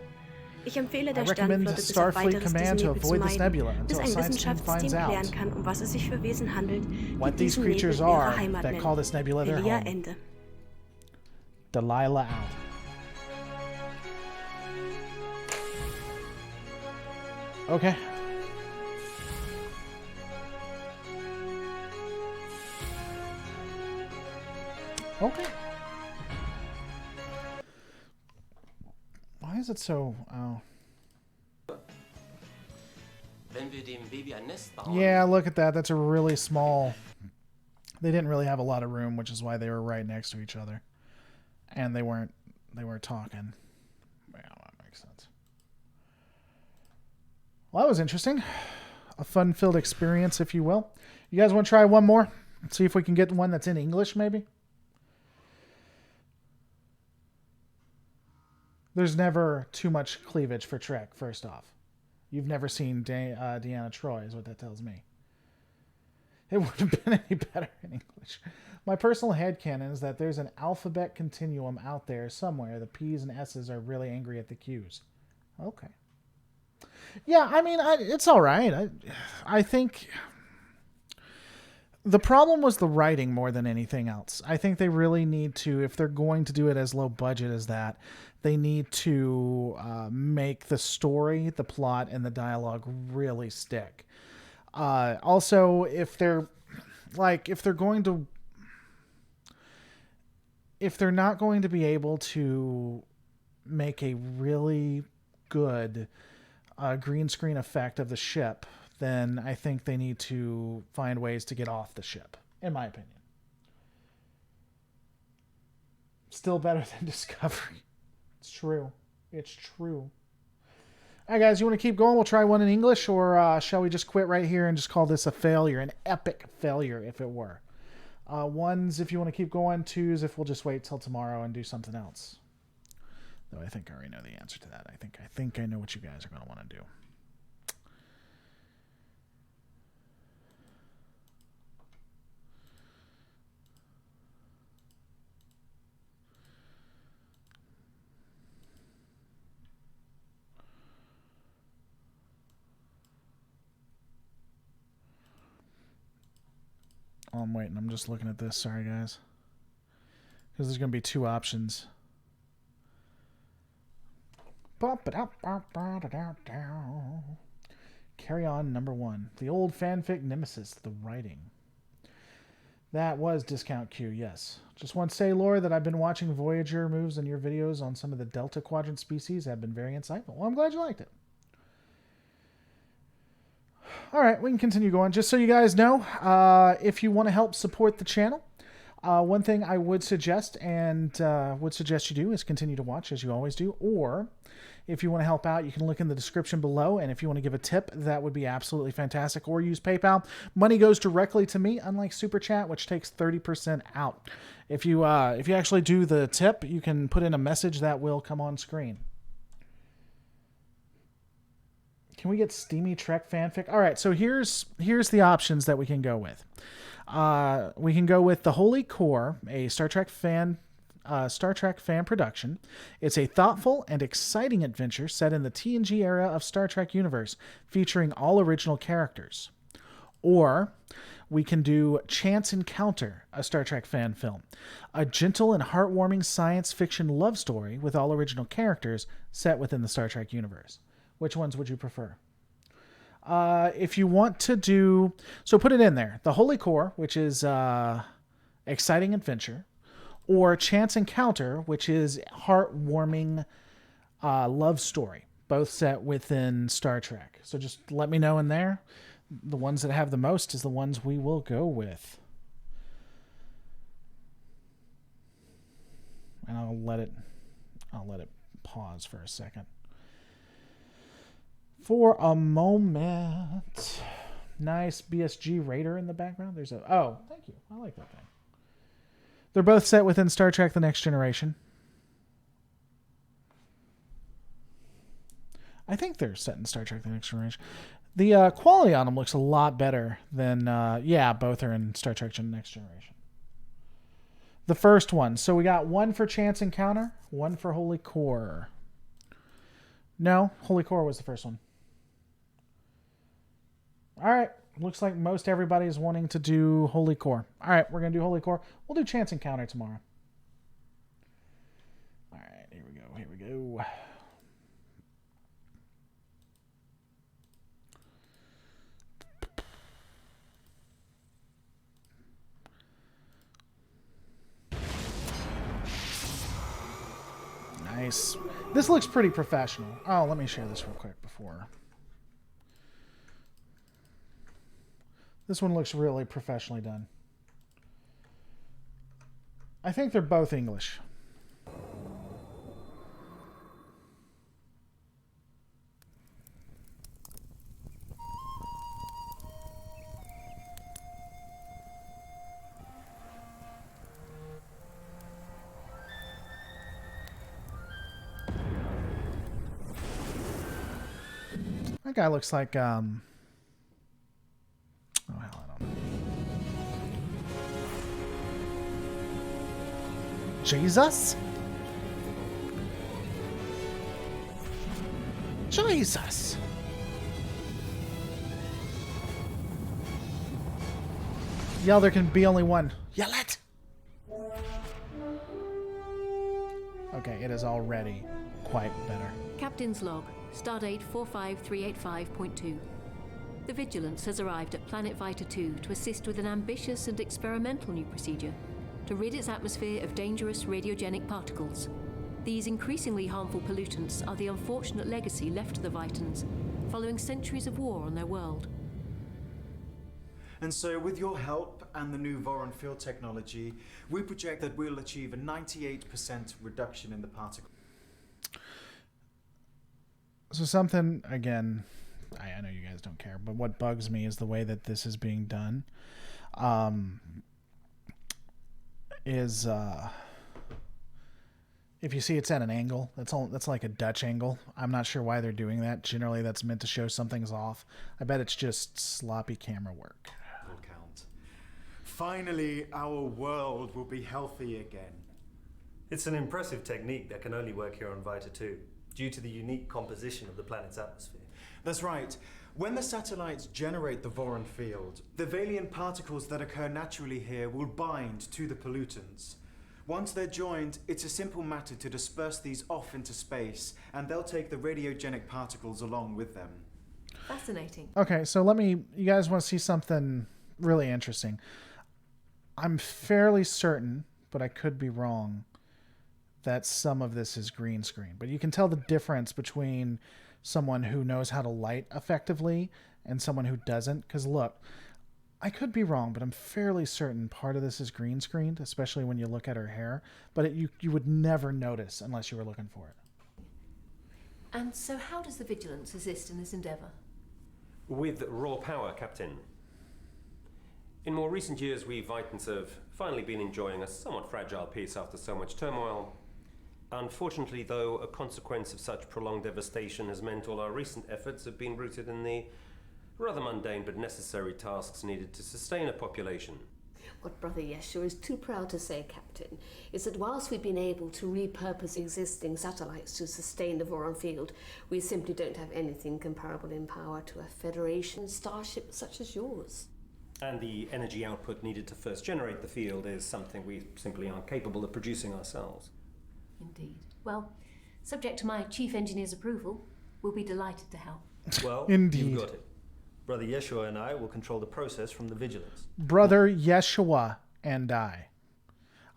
Ich empfehle I der recommend Sternenflotte, bis auf Starfleet weiteres diese Command to Nebel zu avoid this nebula meiden, bis until a ein science team Wissenschaftsteam finds klären out kann, um was es sich für Wesen handelt, die what these diesen Nebel creatures ihre are Heimat that call this nebula their Elia home. Ende. Delilah out. Okay. Okay. Why is it so... Oh. Wenn wir dem Baby ein Nest bauen. Yeah, look at that. That's a really small... They didn't really have a lot of room, which is why they were right next to each other. And they weren't talking. Yeah, that makes sense. Well, that was interesting. A fun-filled experience, if you will. You guys want to try one more? See if we can get one that's in English, maybe? There's never too much cleavage for Trek, first off. You've never seen Deanna Troi, is what that tells me. It wouldn't have been any better in English. My personal headcanon is that there's an alphabet continuum out there somewhere. The P's and S's are really angry at the Q's. Okay. Yeah, I mean, it's all right. I think the problem was the writing more than anything else. I think they really need to, if they're going to do it as low budget as that, they need to make the story, the plot, and the dialogue really stick. Also, if they're not going to be able to make a really good green screen effect of the ship, then I think they need to find ways to get off the ship, in my opinion. Still better than Discovery. It's true. It's true. All right, guys, you want to keep going? We'll try one in English, or shall we just quit right here and just call this a failure, an epic failure, if it were? Ones, if you want to keep going. Twos, if we'll just wait till tomorrow and do something else. Though I think I already know the answer to that. I think I know what you guys are going to want to do. Oh, I'm waiting. I'm just looking at this. Sorry, guys. Because there's going to be two options. Carry on number one. The old fanfic nemesis, the writing. That was Discount Q, yes. Just want to say, Laura, that I've been watching Voyager moves and your videos on some of the Delta Quadrant species have been very insightful. Well, I'm glad you liked it. All right, we can continue going. Just so you guys know, if you want to help support the channel, one thing I would suggest you do is continue to watch as you always do. Or if you want to help out, you can look in the description below. And if you want to give a tip, that would be absolutely fantastic. Or use PayPal. Money goes directly to me, unlike Super Chat, which takes 30% out. If you actually do the tip, you can put in a message that will come on screen. Can we get steamy Trek fanfic? All right, so here's the options that we can go with. We can go with The Holy Core, a Star Trek fan production. It's a thoughtful and exciting adventure set in the TNG era of Star Trek universe, featuring all original characters. Or we can do Chance Encounter, a Star Trek fan film. A gentle and heartwarming science fiction love story with all original characters set within the Star Trek universe. Which ones would you prefer? If you want to do... So put it in there. The Holy Core, which is exciting adventure. Or Chance Encounter, which is heartwarming love story. Both set within Star Trek. So just let me know in there. The ones that have the most is the ones we will go with. And I'll let it pause for a second. For a moment. Nice BSG Raider in the background. There's a... Oh, thank you. I like that thing. They're both set within Star Trek The Next Generation. I think they're set in Star Trek The Next Generation. The quality on them looks a lot better than... yeah, both are in Star Trek The Next Generation. The first one. So we got one for Chance Encounter, one for Holy Core. No, Holy Core was the first one. All right. Looks like most everybody is wanting to do Holy Core. All right, we're going to do Holy Core. We'll do Chance Encounter tomorrow. All right, here we go. Here we go. Nice. This looks pretty professional. Oh, let me share this real quick before. This one looks really professionally done. I think they're both English. That guy looks like, oh, hell, I don't know. Jesus? Jesus! Yell, there can be only one. Yell it! Okay, it is already quite better. Captain's log. Stardate 45385.2. The Vigilance has arrived at Planet Vita 2 to assist with an ambitious and experimental new procedure to rid its atmosphere of dangerous radiogenic particles. These increasingly harmful pollutants are the unfortunate legacy left to the Vitans following centuries of war on their world. And so, with your help and the new Voron field technology, we project that we'll achieve a 98% reduction in the particle. So something, again, I know you guys don't care, but what bugs me is the way that this is being done. If you see it's at an angle, that's like a Dutch angle. I'm not sure why they're doing that. Generally, that's meant to show something's off. I bet it's just sloppy camera work. Full count. Finally, our world will be healthy again. It's an impressive technique that can only work here on Vita 2. Due to the unique composition of the planet's atmosphere. That's right. When the satellites generate the Voron field, the Valiant particles that occur naturally here will bind to the pollutants. Once they're joined, it's a simple matter to disperse these off into space, and they'll take the radiogenic particles along with them. Fascinating. Okay, so you guys want to see something really interesting. I'm fairly certain, but I could be wrong, that some of this is green screen. But you can tell the difference between someone who knows how to light effectively and someone who doesn't. Because look, I could be wrong, but I'm fairly certain part of this is green screened, especially when you look at her hair. But you would never notice unless you were looking for it. And so how does the Vigilance assist in this endeavour? With raw power, Captain. In more recent years, we Vitans have finally been enjoying a somewhat fragile peace after so much turmoil. Unfortunately, though, a consequence of such prolonged devastation has meant all our recent efforts have been rooted in the rather mundane but necessary tasks needed to sustain a population. What Brother Yeshua is too proud to say, Captain, is that whilst we've been able to repurpose existing satellites to sustain the Voron field, we simply don't have anything comparable in power to a Federation starship such as yours. And the energy output needed to first generate the field is something we simply aren't capable of producing ourselves. Indeed. Well, subject to my chief engineer's approval, we'll be delighted to help. Well, Indeed. you've got it. Brother Yeshua and I will control the process from the Vigilance. Brother Yeshua and I.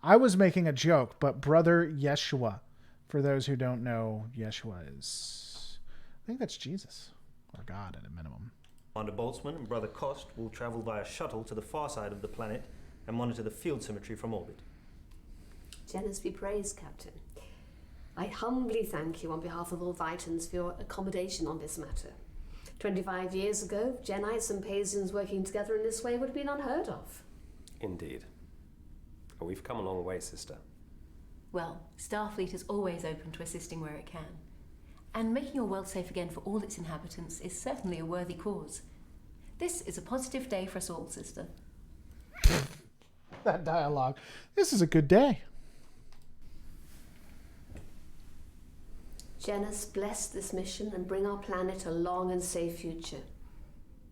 I was making a joke, but Brother Yeshua, for those who don't know, Yeshua is, I think that's Jesus, or God at a minimum. Commander Boltzmann and Brother Kost will travel via shuttle to the far side of the planet and monitor the field symmetry from orbit. Janus be praised, Captain. I humbly thank you on behalf of all Vitans for your accommodation on this matter. 25 years ago, Genites and Pasians working together in this way would have been unheard of. Indeed. Oh, we've come a long way, sister. Well, Starfleet is always open to assisting where it can. And making your world safe again for all its inhabitants is certainly a worthy cause. This is a positive day for us all, sister. That dialogue. This is a good day. Janus bless this mission and bring our planet a long and safe future.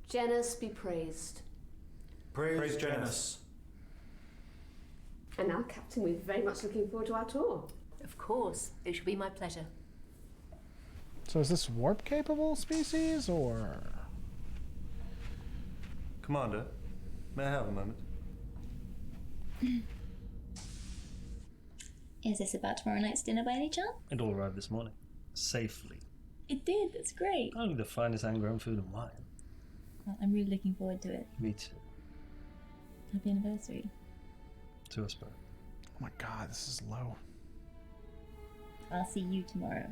Janus be praised. Praise Janus. And now, Captain, we're very much looking forward to our tour. Of course, it shall be my pleasure. So is this warp-capable species, or...? Commander, may I have a moment? Is this about tomorrow night's dinner by any chance? It all arrived this morning. Safely. It did, that's great. Only the finest homegrown food and wine. Well, I'm really looking forward to it. Me too. Happy anniversary. To us both. Oh my god, this is low. I'll see you tomorrow.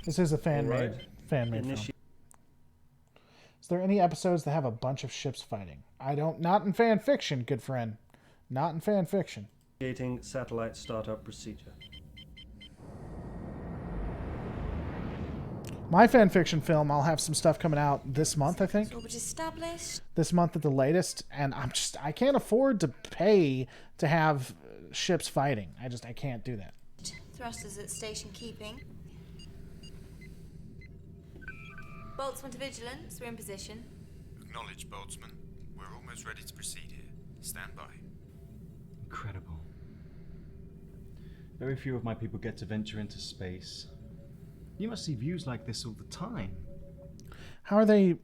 This is a fan-made Alright. film. Is there any episodes that have a bunch of ships fighting? Not in fan fiction, good friend. Not in fan fiction. Initiating satellite startup procedure. My fan fiction film, I'll have some stuff coming out this month, I think. Orbit established. This month at the latest, and I can't afford to pay to have ships fighting. I can't do that. Thrusters at station keeping. Boltzmann to Vigilance, we're in position. Acknowledge, Boltzmann. We're almost ready to proceed here. Stand by. Incredible. Very few of my people get to venture into space. You must see views like this all the time. How are they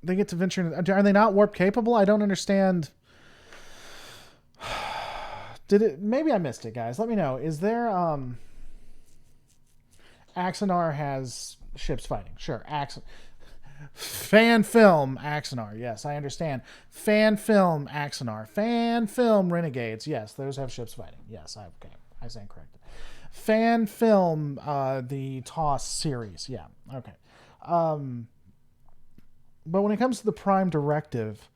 get to venture in, are they not warp capable? I don't understand. Maybe I missed it, guys. Let me know. Is there Axanar has ships fighting. Sure. Fan film Axanar. Yes, I understand. Fan film Axanar. Fan film Renegades. Yes, those have ships fighting. Yes, I stand corrected. Fan film the TOS series. Yeah. Okay. But when it comes to the Prime Directive,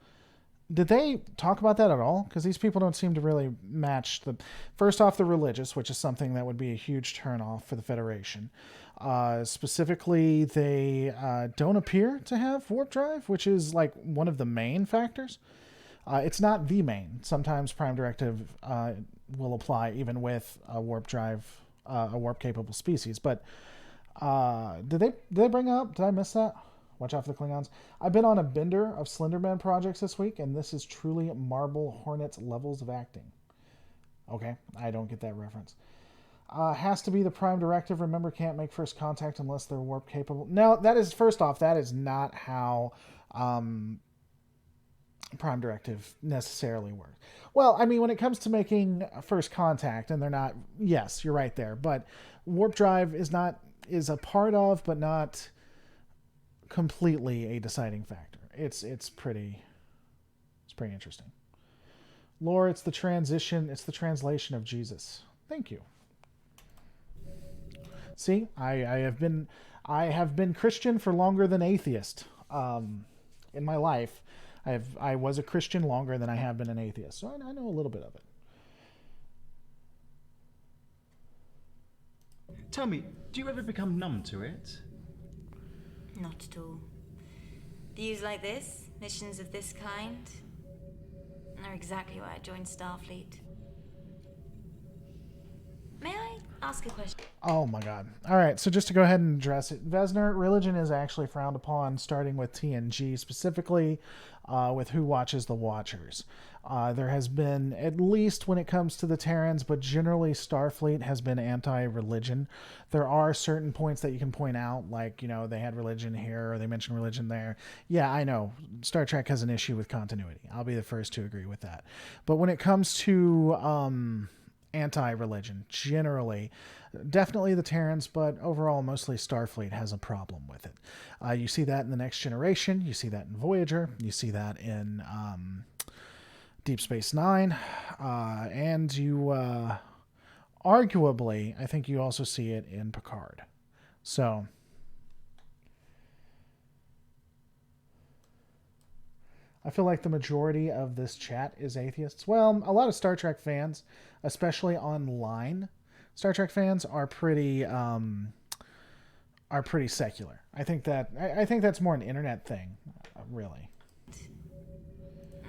did they talk about that at all? Because these people don't seem to really match the... First off, the religious, which is something that would be a huge turnoff for the Federation. Specifically, they don't appear to have warp drive, which is like one of the main factors. It's not the main. Sometimes Prime Directive will apply even with a warp drive, a warp capable species. But did they bring up? Did I miss that? Watch out for the Klingons. I've been on a bender of Slenderman projects this week, and this is truly Marble Hornets levels of acting. Okay, I don't get that reference. Has to be the Prime Directive. Remember, can't make first contact unless they're warp capable. No, that is, first off, that is not how Prime Directive necessarily works. Well, I mean, when it comes to making first contact, and they're not, yes, you're right there, but warp drive is a part of, but not completely a deciding factor. It's pretty interesting. Lore, it's the translation of Jesus. Thank you. See, I have been Christian for longer than atheist. In my life, I was a Christian longer than I have been an atheist, so I know a little bit of it. Tell me, do you ever become numb to it? Not at all. Views like this, missions of this kind, are exactly why I joined Starfleet. May I ask a question? Oh my god. All right, so just to go ahead and address it, Vesner, religion is actually frowned upon, starting with TNG, specifically with Who Watches the Watchers. There has been, at least when it comes to the Terrans, but generally Starfleet has been anti-religion. There are certain points that you can point out, like, you know, they had religion here, or they mentioned religion there. Yeah, I know. Star Trek has an issue with continuity. I'll be the first to agree with that. But when it comes to anti-religion, generally, definitely the Terrans, but overall mostly Starfleet has a problem with it. You see that in the Next Generation, you see that in Voyager, you see that in Deep Space Nine, and you arguably, I think you also see it in Picard. So I feel like the majority of this chat is atheists. Well, a lot of Star Trek fans, especially online, Star Trek fans are pretty secular. I think that's more an internet thing, really.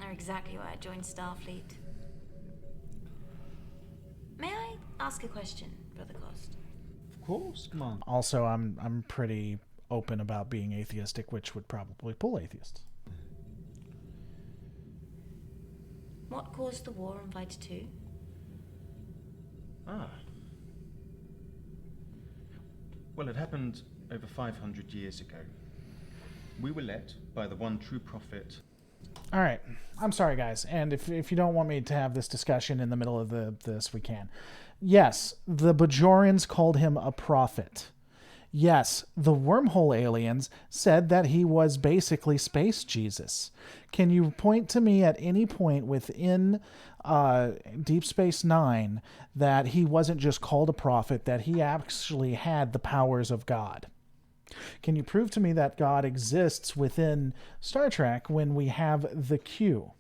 Are exactly why I joined Starfleet. May I ask a question, Brother Cost? Of course, come on. Also, I'm pretty open about being atheistic, which would probably pull atheists. What caused the war on Vita 2? Well, it happened over 500 years ago. We were led by the one true prophet. All right. I'm sorry, guys. And if you don't want me to have this discussion in the middle of this, we can. Yes, the Bajorans called him a prophet. Yes, the wormhole aliens said that he was basically Space Jesus. Can you point to me at any point within Deep Space Nine that he wasn't just called a prophet, that he actually had the powers of God? Can you prove to me that God exists within Star Trek when we have the Q?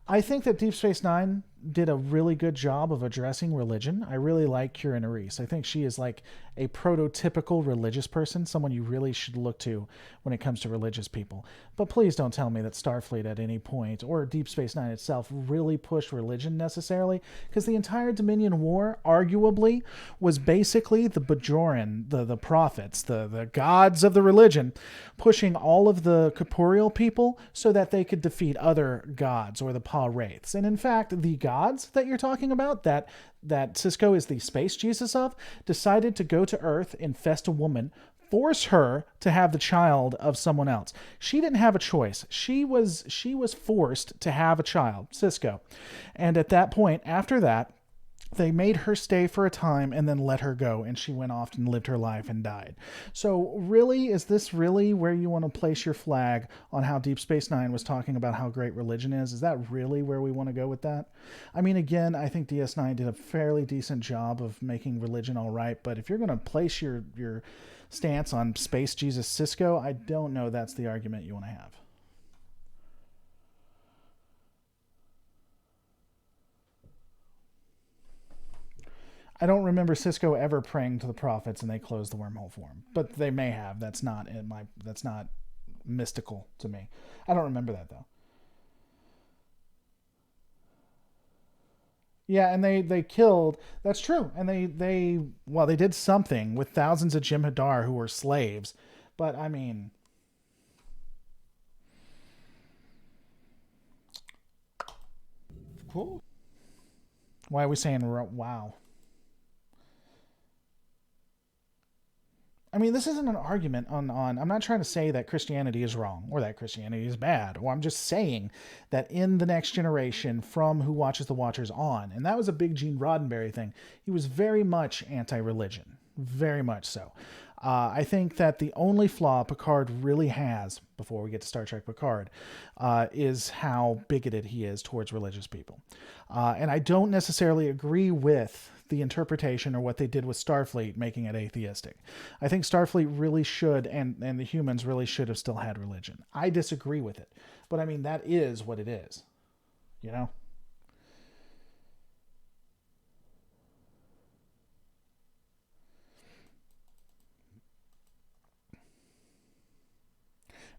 I think that Deep Space Nine did a really good job of addressing religion. I really like Kira Nerys. I think she is like a prototypical religious person, someone you really should look to when it comes to religious people. But please don't tell me that Starfleet at any point, or Deep Space Nine itself, really pushed religion necessarily, because the entire Dominion War, arguably, was basically the Bajoran, the prophets, the gods of the religion, pushing all of the corporeal people so that they could defeat other gods, or the Pa-wraiths. And in fact, the gods that you're talking about, that Sisko is the Space Jesus of, decided to go to Earth, infest a woman, force her to have the child of someone else. She didn't have a choice. She was forced to have a child, Sisko. And at that point, after that, they made her stay for a time and then let her go, and she went off and lived her life and died. So really, is this really where you want to place your flag on how Deep Space Nine was talking about how great religion is? Is that really where we want to go with that? I mean, again, I think DS9 did a fairly decent job of making religion all right, but if you're going to place your stance on Space Jesus Sisko, I don't know that's the argument you want to have. I don't remember Sisko ever praying to the prophets and they closed the wormhole for him, but they may have. That's not mystical to me. I don't remember that though. Yeah, and they killed. That's true. And they did something with thousands of Jem'Hadar who were slaves, but I mean, Cool. Why are we saying wow? I mean, this isn't an argument on. I'm not trying to say that Christianity is wrong or that Christianity is bad. Or I'm just saying that in the Next Generation, from Who Watches the Watchers on, and that was a big Gene Roddenberry thing, he was very much anti-religion. Very much so. I think that the only flaw Picard really has, before we get to Star Trek Picard, is how bigoted he is towards religious people. And I don't necessarily agree with the interpretation or what they did with Starfleet, making it atheistic. I think Starfleet really should, and the humans really should have still had religion. I disagree with it. But I mean, that is what it is. You know?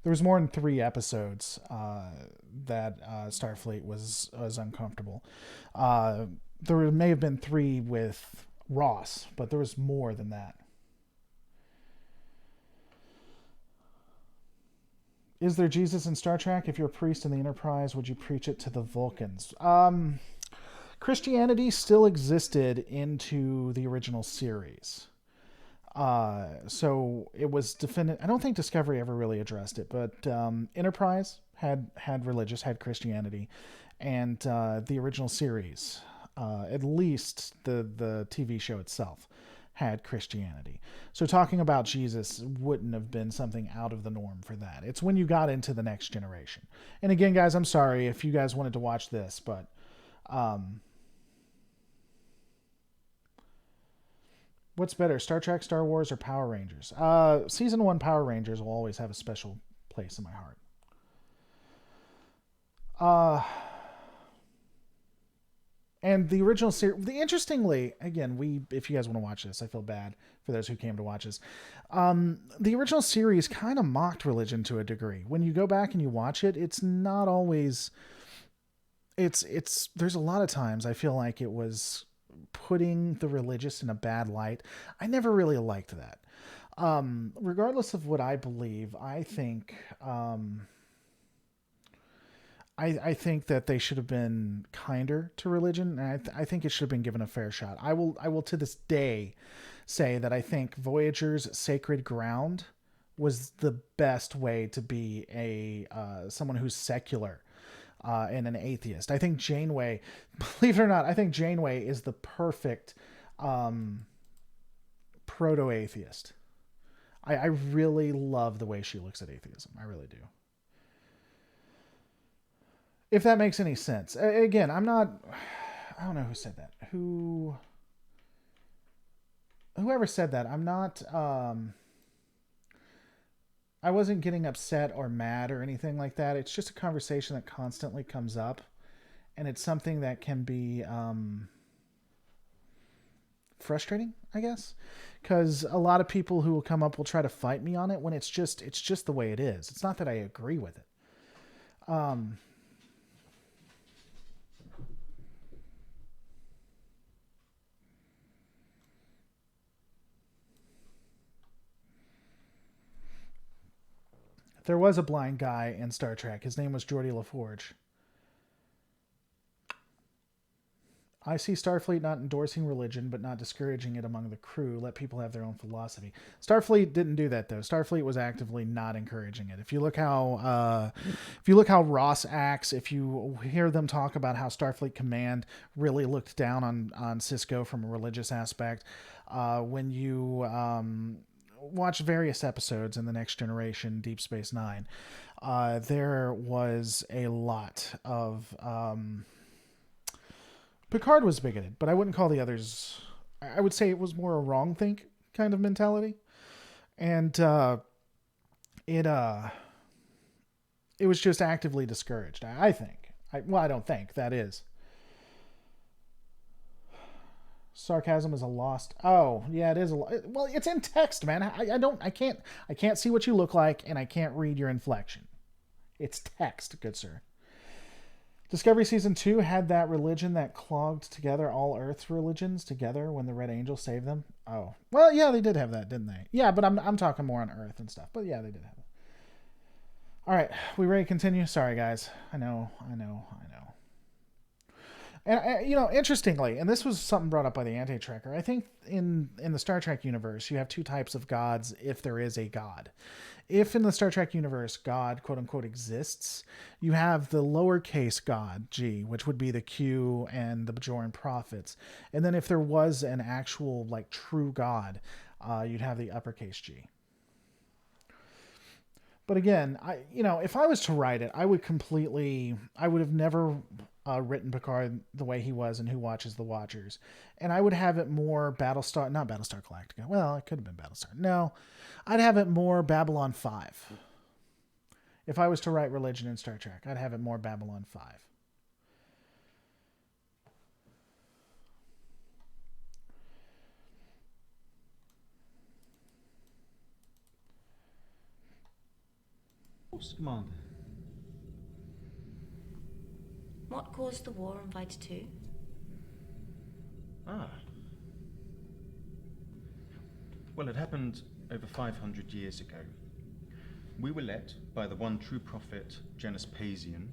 there was more than 3 episodes that Starfleet was uncomfortable. There may have been 3 with Ross, but there was more than that. Is there Jesus in Star Trek? If you're a priest in the Enterprise, would you preach it to the Vulcans? Christianity still existed into the original series. So it was defended. I don't think Discovery ever really addressed it, but Enterprise had Christianity, and the original series, at least the TV show itself, had Christianity. So talking about Jesus wouldn't have been something out of the norm for that. It's when you got into the Next Generation. And again, guys, I'm sorry if you guys wanted to watch this, but what's better, Star Trek, Star Wars, or Power Rangers? Season 1 Power Rangers will always have a special place in my heart. And the original series, interestingly, again, if you guys want to watch this, I feel bad for those who came to watch this. The original series kind of mocked religion to a degree. When you go back and you watch it, it's not always, there's a lot of times I feel like it was putting the religious in a bad light. I never really liked that. Regardless of what I believe, I think, I think that they should have been kinder to religion, and I think it should have been given a fair shot. I will to this day say that I think Voyager's Sacred Ground was the best way to be someone who's secular and an atheist. I think Janeway, believe it or not, I think Janeway is the perfect proto-atheist. I really love the way she looks at atheism. I really do. If that makes any sense. Again, I don't know who said that. Whoever said that, I'm not, I wasn't getting upset or mad or anything like that. It's just a conversation that constantly comes up, and it's something that can be frustrating, I guess, because a lot of people who will come up will try to fight me on it when it's just the way it is. It's not that I agree with it. There was a blind guy in Star Trek. His name was Geordie LaForge. I see Starfleet not endorsing religion, but not discouraging it among the crew. Let people have their own philosophy. Starfleet didn't do that, though. Starfleet was actively not encouraging it. If you look how Ross acts, if you hear them talk about how Starfleet Command really looked down on Cisco from a religious aspect, when you watch various episodes in The Next Generation, Deep Space Nine, there was a lot of... Picard was bigoted, but I wouldn't call the others... I would say it was more a wrong think kind of mentality. And it was just actively discouraged, I think. I don't think, that is. Sarcasm is a lost... Oh, yeah, it is a... Well, it's in text, man. I can't see what you look like, and I can't read your inflection. It's text, good sir. Discovery Season 2 had that religion that clogged together all Earth's religions together when the Red Angel saved them. Oh. Well, yeah, they did have that, didn't they? Yeah, but I'm talking more on Earth and stuff. But yeah, they did have it. All right, we ready to continue? Sorry, guys. I know. And, interestingly, and this was something brought up by the Anti-Trekker, I think in the Star Trek universe, you have 2 types of gods if there is a god. If in the Star Trek universe, God, quote-unquote, exists, you have the lowercase god, G, which would be the Q and the Bajoran prophets. And then if there was an actual, true God, you'd have the uppercase G. But again, if I was to write it, I would have never written Picard the way he was in Who Watches the Watchers. And I would have it more not Battlestar Galactica. Well, it could have been Battlestar. No, I'd have it more Babylon 5. If I was to write religion in Star Trek, I'd have it more Babylon 5. course, Commander. What caused the war on Vita 2? Ah. Well, it happened over 500 years ago. We were let by the one true prophet, Janus Pasian.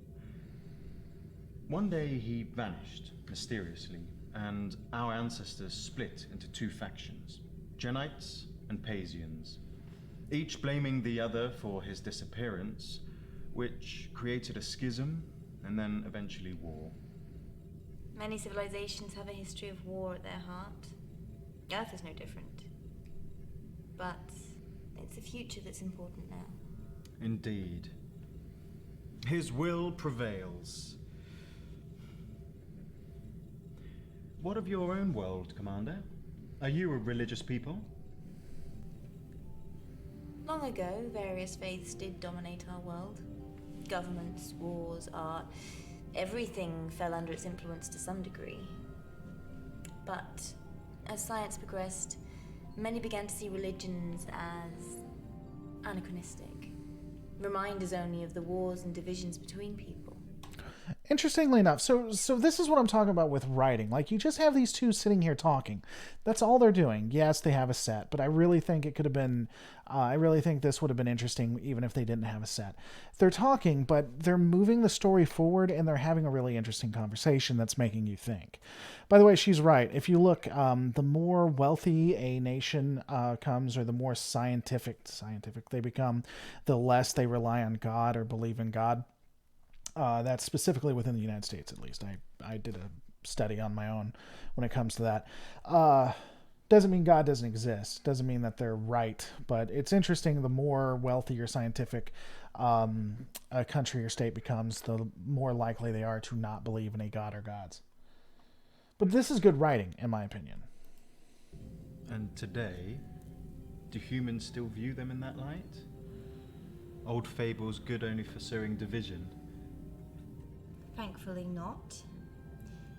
One day he vanished mysteriously, and our ancestors split into two factions, Genites and Pasians, each blaming the other for his disappearance, which created a schism and then eventually war. Many civilizations have a history of war at their heart. Earth is no different. But it's the future that's important now. Indeed. His will prevails. What of your own world, Commander? Are you a religious people? Long ago, various faiths did dominate our world. Governments, wars, art, everything fell under its influence to some degree. But as science progressed, many began to see religions as anachronistic, reminders only of the wars and divisions between people. Interestingly enough, so this is what I'm talking about with writing. Like, you just have these two sitting here talking. That's all they're doing. Yes, they have a set, but I really think it could have been, I really think this would have been interesting even if they didn't have a set. They're talking, but they're moving the story forward, and they're having a really interesting conversation that's making you think. By the way, she's right. If you look, the more wealthy a nation comes, or the more scientific they become, the less they rely on God or believe in God. That's specifically within the United States, at least. I did a study on my own when it comes to that. Doesn't mean God doesn't exist. Doesn't mean that they're right. But it's interesting, the more wealthy or scientific a country or state becomes, the more likely they are to not believe in a god or gods. But this is good writing, in my opinion. And today, do humans still view them in that light? Old fables good only for sowing division. Thankfully not.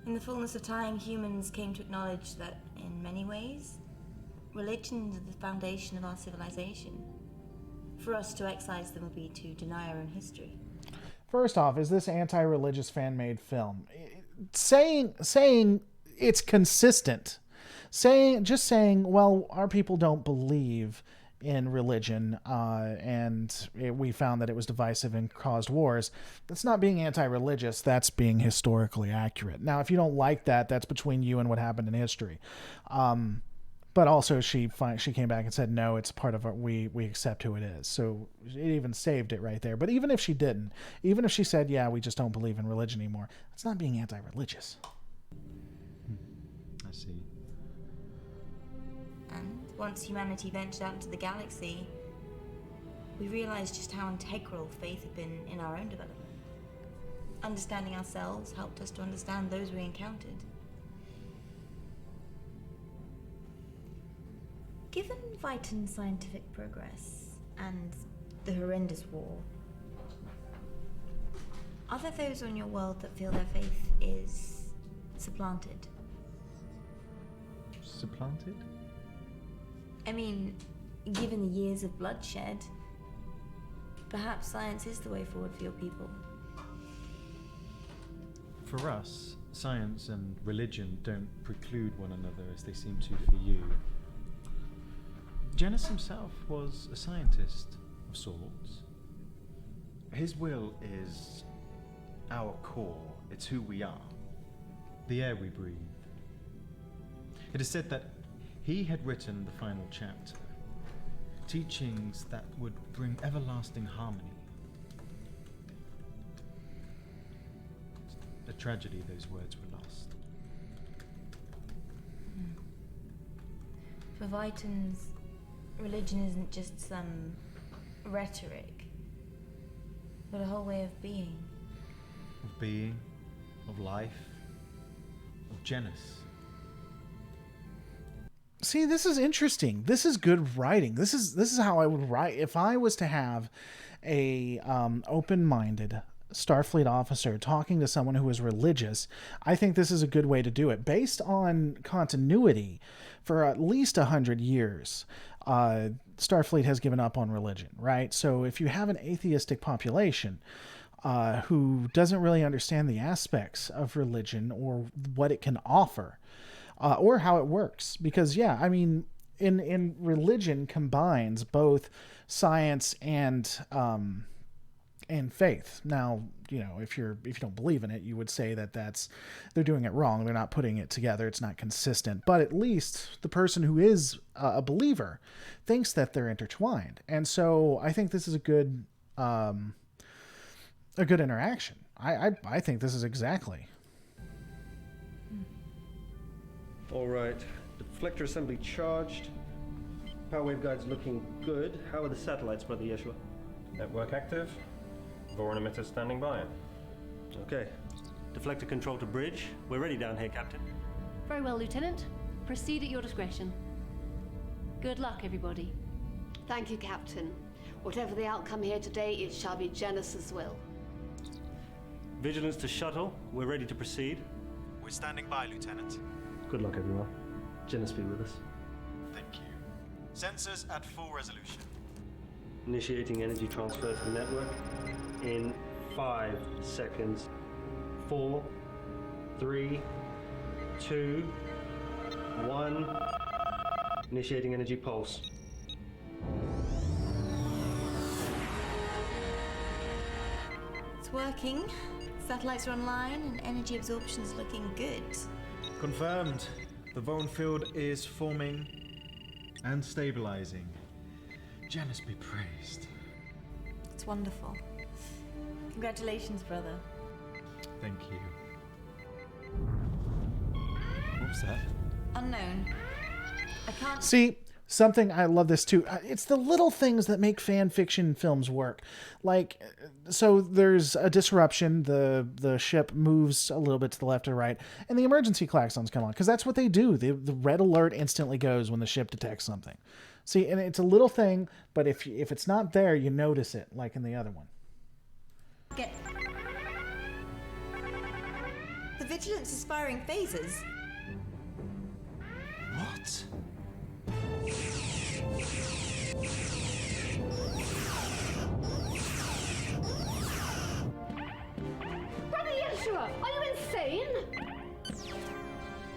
In the fullness of time, humans came to acknowledge that, in many ways, religions are the foundation of our civilization. For us to excise them would be to deny our own history. First off, is this anti-religious fan-made film? Saying it's consistent. Just saying, well, our people don't believe in religion, we found that it was divisive and caused wars. That's not being anti-religious. That's being historically accurate. Now, if you don't like that, that's between you and what happened in history. But also, she came back and said, no, it's part of our, we accept who it is. So it even saved it right there. But even if she didn't, even if she said, yeah, we just don't believe in religion anymore, that's not being anti-religious. I see. And once humanity ventured out into the galaxy, we realized just how integral faith had been in our own development. Understanding ourselves helped us to understand those we encountered. Given Vitan's scientific progress and the horrendous war, are there those on your world that feel their faith is supplanted? Supplanted? I mean, given the years of bloodshed, perhaps science is the way forward for your people. For us, science and religion don't preclude one another as they seem to for you. Janus himself was a scientist of sorts. His will is our core. It's who we are. The air we breathe. It is said that he had written the final chapter, teachings that would bring everlasting harmony. A tragedy those words were lost. For Vitan's, religion isn't just some rhetoric, but a whole way of being. Of being, of life, of Janus. See, this is interesting. This is good writing. This is how I would write if I was to have a open-minded Starfleet officer talking to someone who is religious. I think this is a good way to do it, based on continuity for at least 100 years. Starfleet has given up on religion, right? So if you have an atheistic population who doesn't really understand the aspects of religion or what it can offer, or how it works, because yeah, I mean, in religion combines both science and faith. Now, you know, if you don't believe in it, you would say that they're doing it wrong. They're not putting it together. It's not consistent. But at least the person who is a believer thinks that they're intertwined. And so I think this is a good interaction. I think this is exactly. All right. Deflector assembly charged. Power wave guide's looking good. How are the satellites, Brother Yeshua? Network active. Voron emitter standing by. Okay. Deflector control to bridge. We're ready down here, Captain. Very well, Lieutenant. Proceed at your discretion. Good luck, everybody. Thank you, Captain. Whatever the outcome here today, it shall be Genesis' will. Vigilance to shuttle. We're ready to proceed. We're standing by, Lieutenant. Good luck, everyone. Genesis be with us. Thank you. Sensors at full resolution. Initiating energy transfer to the network in 5 seconds. 4, 3, 2, 1. Initiating energy pulse. It's working. Satellites are online and energy absorption is looking good. Confirmed. The Voron field is forming and stabilizing. Janus be praised. It's wonderful. Congratulations, brother. Thank you. What was that? Unknown. I can't See, something, I love this too. It's the little things that make fan fiction films work. Like, so there's a disruption. The ship moves a little bit to the left or right, and the emergency klaxons come on, because that's what they do. The red alert instantly goes when the ship detects something. See, and it's a little thing, but if it's not there, you notice it, like in the other one. get. The Vigilance is firing phasers. What? Brother Yeshua, are you insane?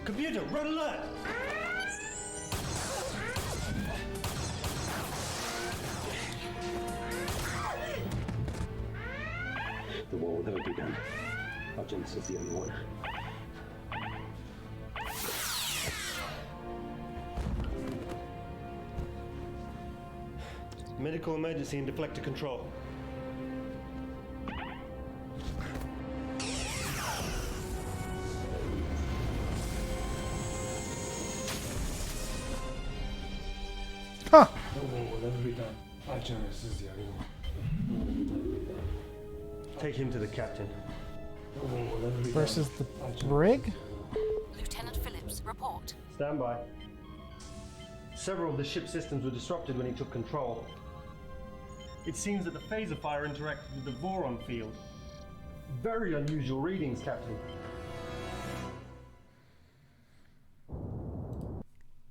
Computer, red alert! The war will never be done. Our Genesis is the only one. Medical emergency and deflector control. Huh. The war will never be done. Our Genesis is the only one. Take him to the captain. The war will never be Versus done. the brig? Lieutenant Phillips, report. Stand by. Several of the ship's systems were disrupted when he took control. It seems that the phaser fire interacted with the Voron field. Very unusual readings, Captain.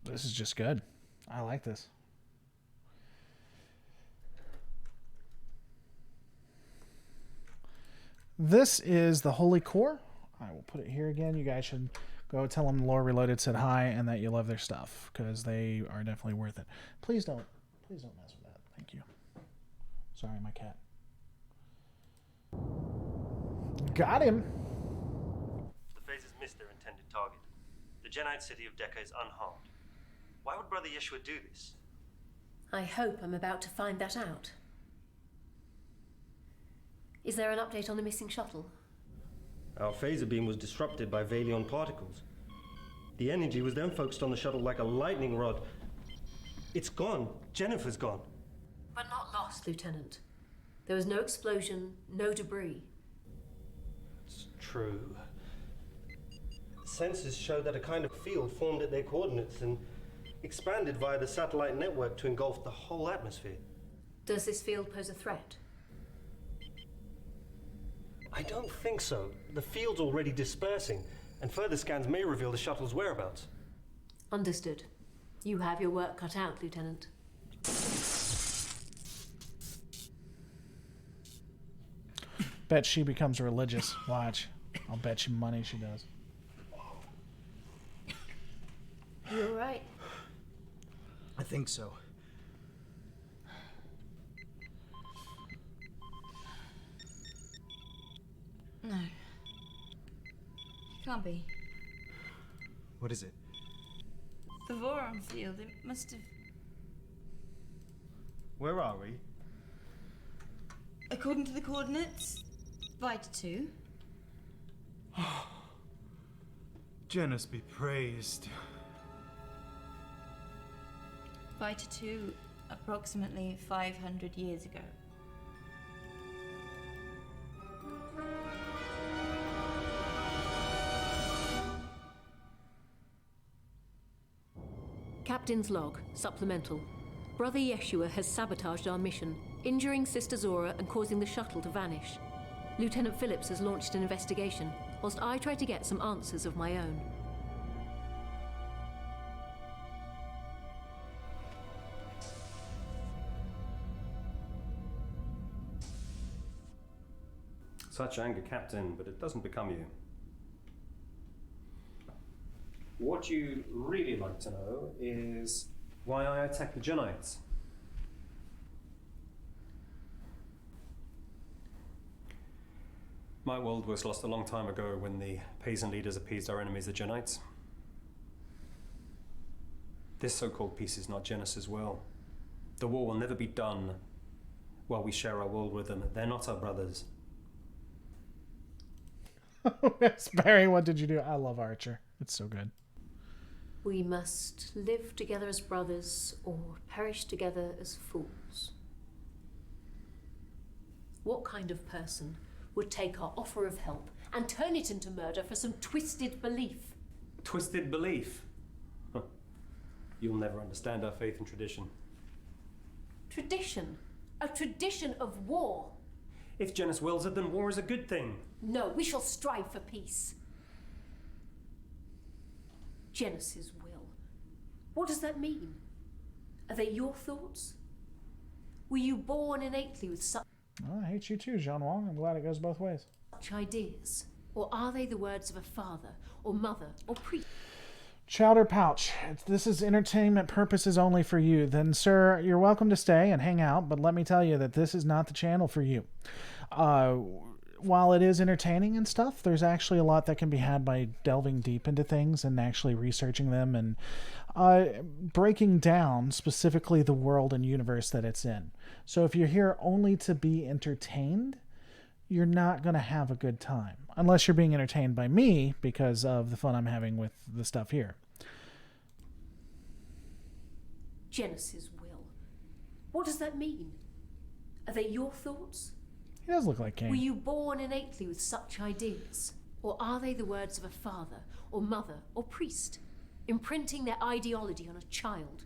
This is just good. I like this. This is the Holy Core. I will put it here again. You guys should go tell them Lore Reloaded said hi and that you love their stuff, because they are definitely worth it. Please don't mess with that. Thank you. Sorry, my cat. Got him. The phasers missed their intended target. The Genite city of Decca is unharmed. Why would Brother Yeshua do this? I hope I'm about to find that out. Is there an update on the missing shuttle? Our phaser beam was disrupted by Valion particles. The energy was then focused on the shuttle like a lightning rod. It's gone. Jennifer's gone. But not lost, Lieutenant. There was no explosion, no debris. It's true. Sensors show that a kind of field formed at their coordinates and expanded via the satellite network to engulf the whole atmosphere. Does this field pose a threat? I don't think so. The field's already dispersing, and further scans may reveal the shuttle's whereabouts. Understood. You have your work cut out, Lieutenant. Bet she becomes religious. Watch. I'll bet you money she does. You alright? I think so. No. Can't be. What is it? The Voron field, it must have... Where are we? According to the coordinates, Vita 2. Janus be praised. Vita 2, approximately 500 years ago. Captain's log, supplemental. Brother Yeshua has sabotaged our mission, injuring Sister Zora and causing the shuttle to vanish. Lieutenant Phillips has launched an investigation, whilst I try to get some answers of my own. Such anger, Captain, but it doesn't become you. What you'd really like to know is why I attacked the Genites. My world was lost a long time ago when the Paysan leaders appeased our enemies, the Genites. This so-called peace is not Janus's will. The war will never be done while we share our world with them. They're not our brothers. Yes, Barry, what did you do? I love Archer. It's so good. We must live together as brothers or perish together as fools. What kind of person would take our offer of help and turn it into murder for some twisted belief? Twisted belief? Huh. You'll never understand our faith and tradition. Tradition? A tradition of war? If Janus wills it, then war is a good thing. No, we shall strive for peace. Janus's will. What does that mean? Are they your thoughts? Were you born innately with such Oh, I hate you too, Jean Wong. I'm glad it goes both ways. ideas? Or are they the words of a father, or mother, or priest? Chowder Pouch, this is entertainment purposes only for you. Then, sir, you're welcome to stay and hang out, but let me tell you that this is not the channel for you. While it is entertaining and stuff, there's actually a lot that can be had by delving deep into things and actually researching them and breaking down specifically the world and universe that it's in. So if you're here only to be entertained, you're not going to have a good time. Unless you're being entertained by me because of the fun I'm having with the stuff here. Janus's will. What does that mean? Are they your thoughts? He does look like King. Were you born innately with such ideas? Or are they the words of a father, or mother, or priest, imprinting their ideology on a child?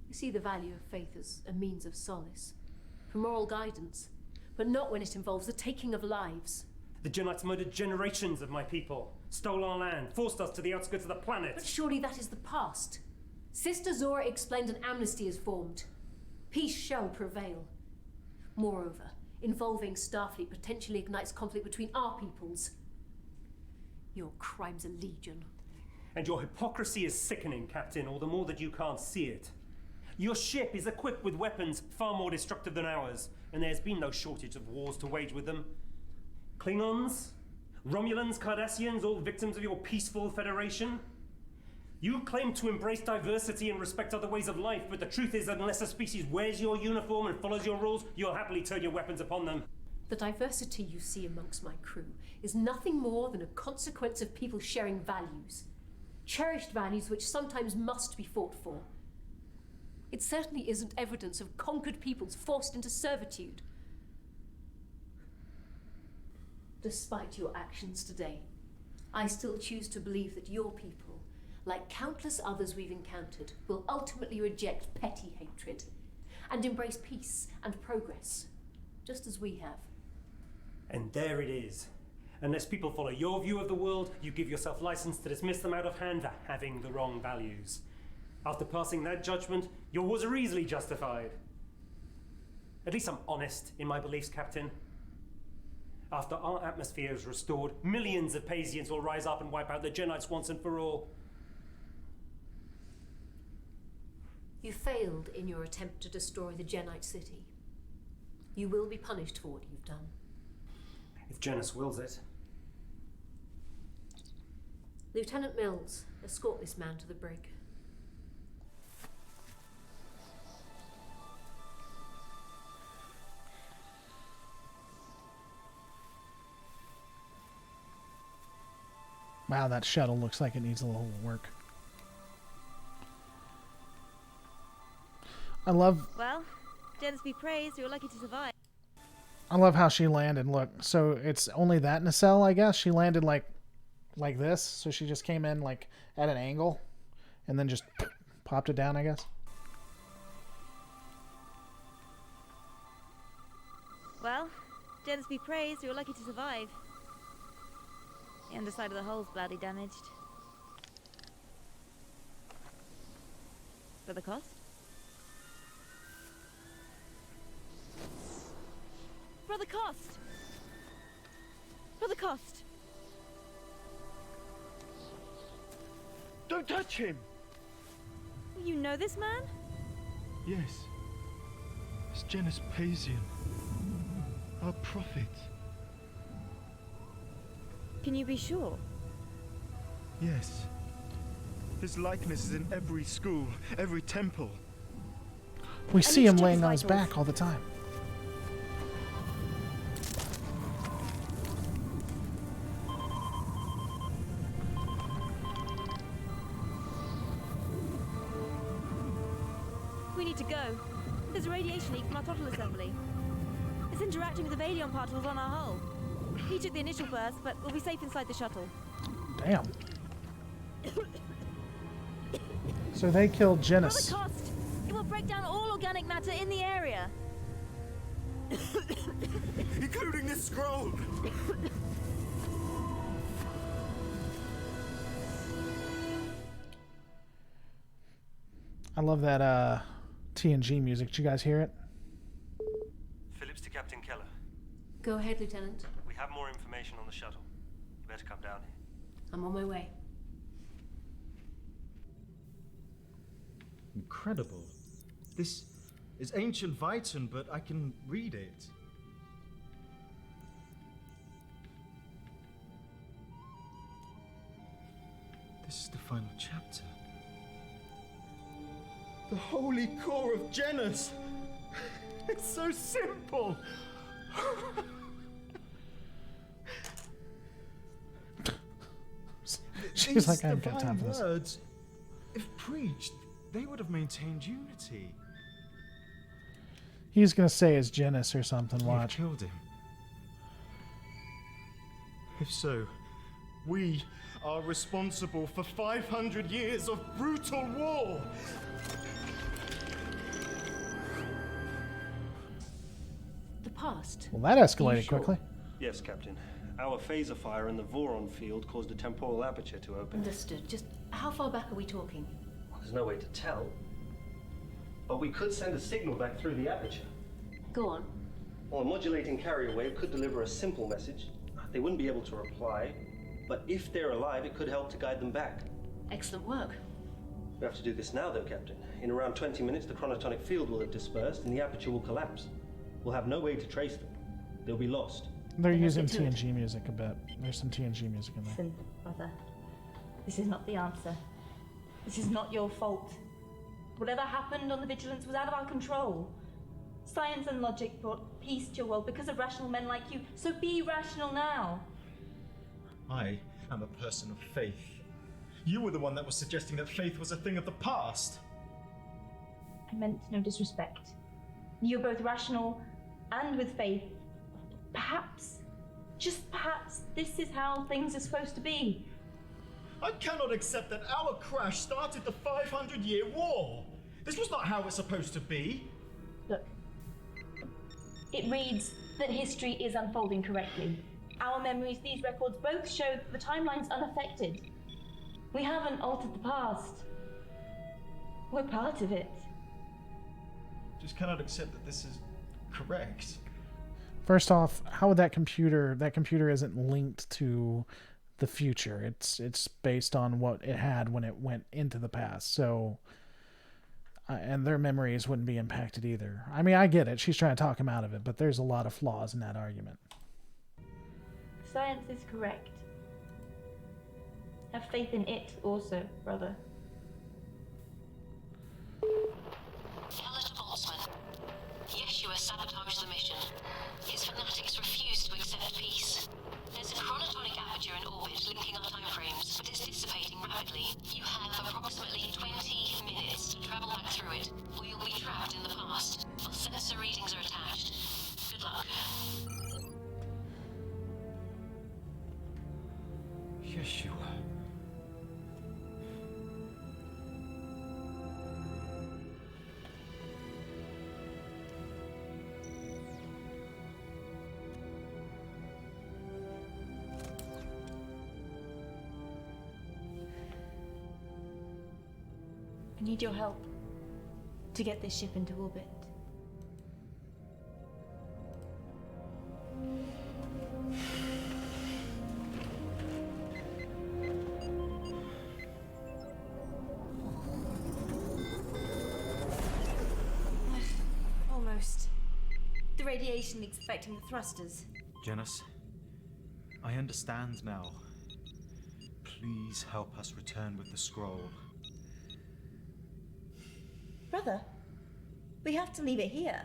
You see the value of faith as a means of solace, for moral guidance, but not when it involves the taking of lives. The Genites murdered generations of my people, stole our land, forced us to the outskirts of the planet. But surely that is the past. Sister Zora explained an amnesty is formed. Peace shall prevail. Moreover, involving Starfleet potentially ignites conflict between our peoples. Your crimes are legion. And your hypocrisy is sickening, Captain, all the more that you can't see it. Your ship is equipped with weapons far more destructive than ours, and there's been no shortage of wars to wage with them. Klingons, Romulans, Cardassians, all victims of your peaceful federation. You claim to embrace diversity and respect other ways of life, but the truth is that unless a species wears your uniform and follows your rules, you'll happily turn your weapons upon them. The diversity you see amongst my crew is nothing more than a consequence of people sharing values. Cherished values which sometimes must be fought for. It certainly isn't evidence of conquered peoples forced into servitude. Despite your actions today, I still choose to believe that your people, like countless others we've encountered, will ultimately reject petty hatred and embrace peace and progress, just as we have. And there it is. Unless people follow your view of the world, you give yourself license to dismiss them out of hand for having the wrong values. After passing that judgment, your wars are easily justified. At least I'm honest in my beliefs, Captain. After our atmosphere is restored, millions of Pasians will rise up and wipe out the Genites once and for all. You failed in your attempt to destroy the Genite city. You will be punished for what you've done. If Janus wills it. Lieutenant Mills, escort this man to the brig. Wow, that shuttle looks like it needs a little work. Well, Janus be praised, you're lucky to survive. I love how she landed. Look, so it's only that nacelle, I guess. She landed like this, so she just came in like at an angle and then just popped it down, I guess. Well, Janus be praised, you're lucky to survive. The underside of the hull's badly damaged. For the cost? For the cost! For the cost! Don't touch him! You know this man? Yes. It's Janus Pasian, our prophet. Can you be sure? Yes. His likeness is in every school, every temple. We see him laying on his back all the time. We need to go. There's a radiation leak from our throttle assembly. It's interacting with the Valion particles on our hull. He took the initial burst, but we'll be safe inside the shuttle. Damn. So they killed For Janus. the cost! It will break down all organic matter in the area. Including this scroll! I love that TNG music. Did you guys hear it? Phillips to Captain Keller. Go ahead, Lieutenant. We have more information on the shuttle. You better come down here. I'm on my way. Incredible. This is ancient Viton, but I can read it. This is the final chapter. The holy core of Janus! It's so simple! She's like, I haven't got time for this. Words, if preached, they would have maintained unity. He's gonna say it's Janus or something. Watch. Killed him. If so, we are responsible for 500 years of brutal war. The past. Well, that escalated quickly. Yes, Captain. Our phaser fire in the Voron field caused a temporal aperture to open. Understood. Just how far back are we talking? Well, there's no way to tell. But we could send a signal back through the aperture. Go on. Well, a modulating carrier wave could deliver a simple message. They wouldn't be able to reply, but if they're alive, it could help to guide them back. Excellent work. We have to do this now, though, Captain. In around 20 minutes, the chronotonic field will have dispersed and the aperture will collapse. We'll have no way to trace them. They'll be lost. They're using TNG music a bit. There's some TNG music in there. Listen, brother. This is not the answer. This is not your fault. Whatever happened on the Vigilance was out of our control. Science and logic brought peace to your world because of rational men like you. So be rational now. I am a person of faith. You were the one that was suggesting that faith was a thing of the past. I meant no disrespect. You're both rational and with faith. Perhaps, just perhaps, this is how things are supposed to be. I cannot accept that our crash started the 500-year war. This was not how it's supposed to be. Look, it reads that history is unfolding correctly. Our memories, these records, both show that the timeline's unaffected. We haven't altered the past. We're part of it. Just cannot accept that this is correct. First off, how would that computer isn't linked to the future. It's based on what it had when it went into the past. So and their memories wouldn't be impacted either. I mean, I get it. She's trying to talk him out of it, but there's a lot of flaws in that argument. Science is correct. Have faith in it also, brother. Alert Boltzmann. Yeshua sabotaged the mission. His fanatics refuse to accept peace. There's a chronotonic aperture in orbit linking our timeframes, but it's dissipating rapidly. You have approximately 20 minutes to travel back through it, or you'll be trapped in the past. Our sensor readings are attached. Good luck. Yeshua. I need your help to get this ship into orbit. Almost. The radiation leak's affecting the thrusters. Janus, I understand now. Please help us return with the scroll. Brother, we have to leave it here.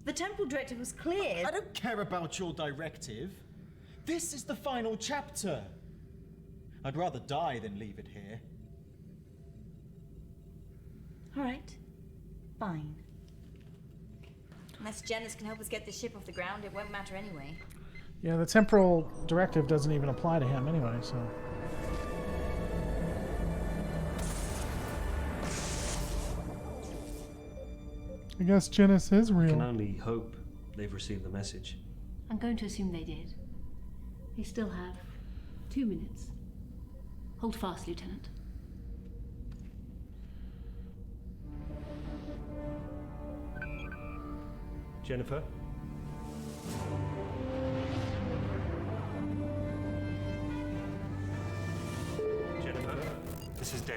The temporal directive was clear. I don't care about your directive. This is the final chapter. I'd rather die than leave it here. All right. Fine. Unless Janus can help us get the ship off the ground, it won't matter anyway. Yeah, the temporal directive doesn't even apply to him anyway, so... I guess Janus is real. I can only hope they've received the message. I'm going to assume they did. They still have 2 minutes. Hold fast, Lieutenant. Jennifer? Jennifer? This is Dale.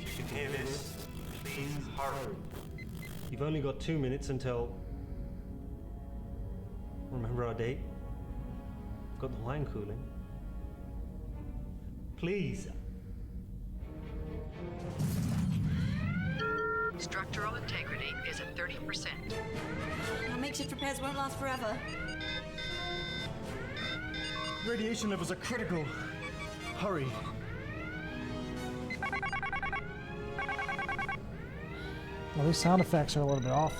If you can hear this, please hurry. You've only got 2 minutes until... Remember our date? I've got the wine cooling. Please. Structural integrity is at 30%. Our makeshift repairs won't last forever. Radiation levels are critical. Hurry. Well, these sound effects are a little bit off.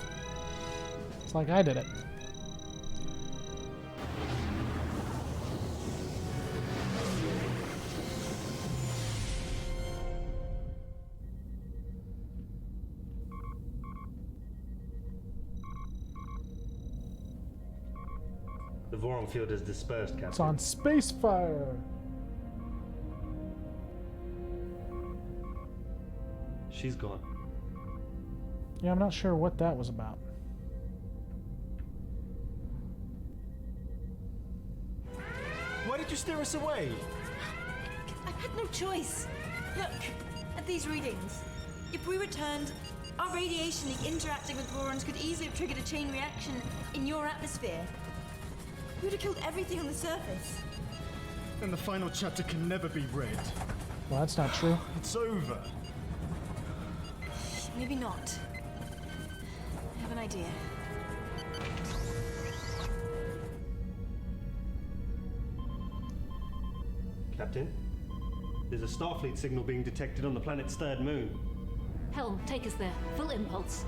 It's like I did it. The Voron field is dispersed, Captain. It's on Spacefire. She's gone. Yeah, I'm not sure what that was about. Why did you steer us away? I had no choice. Look at these readings. If we returned, our radiation leak interacting with Vorons could easily have triggered a chain reaction in your atmosphere. We would have killed everything on the surface. Then the final chapter can never be read. Well, that's not true. It's over. Maybe not. I have an idea. Captain, there's a Starfleet signal being detected on the planet's third moon. Helm, take us there. Full impulse.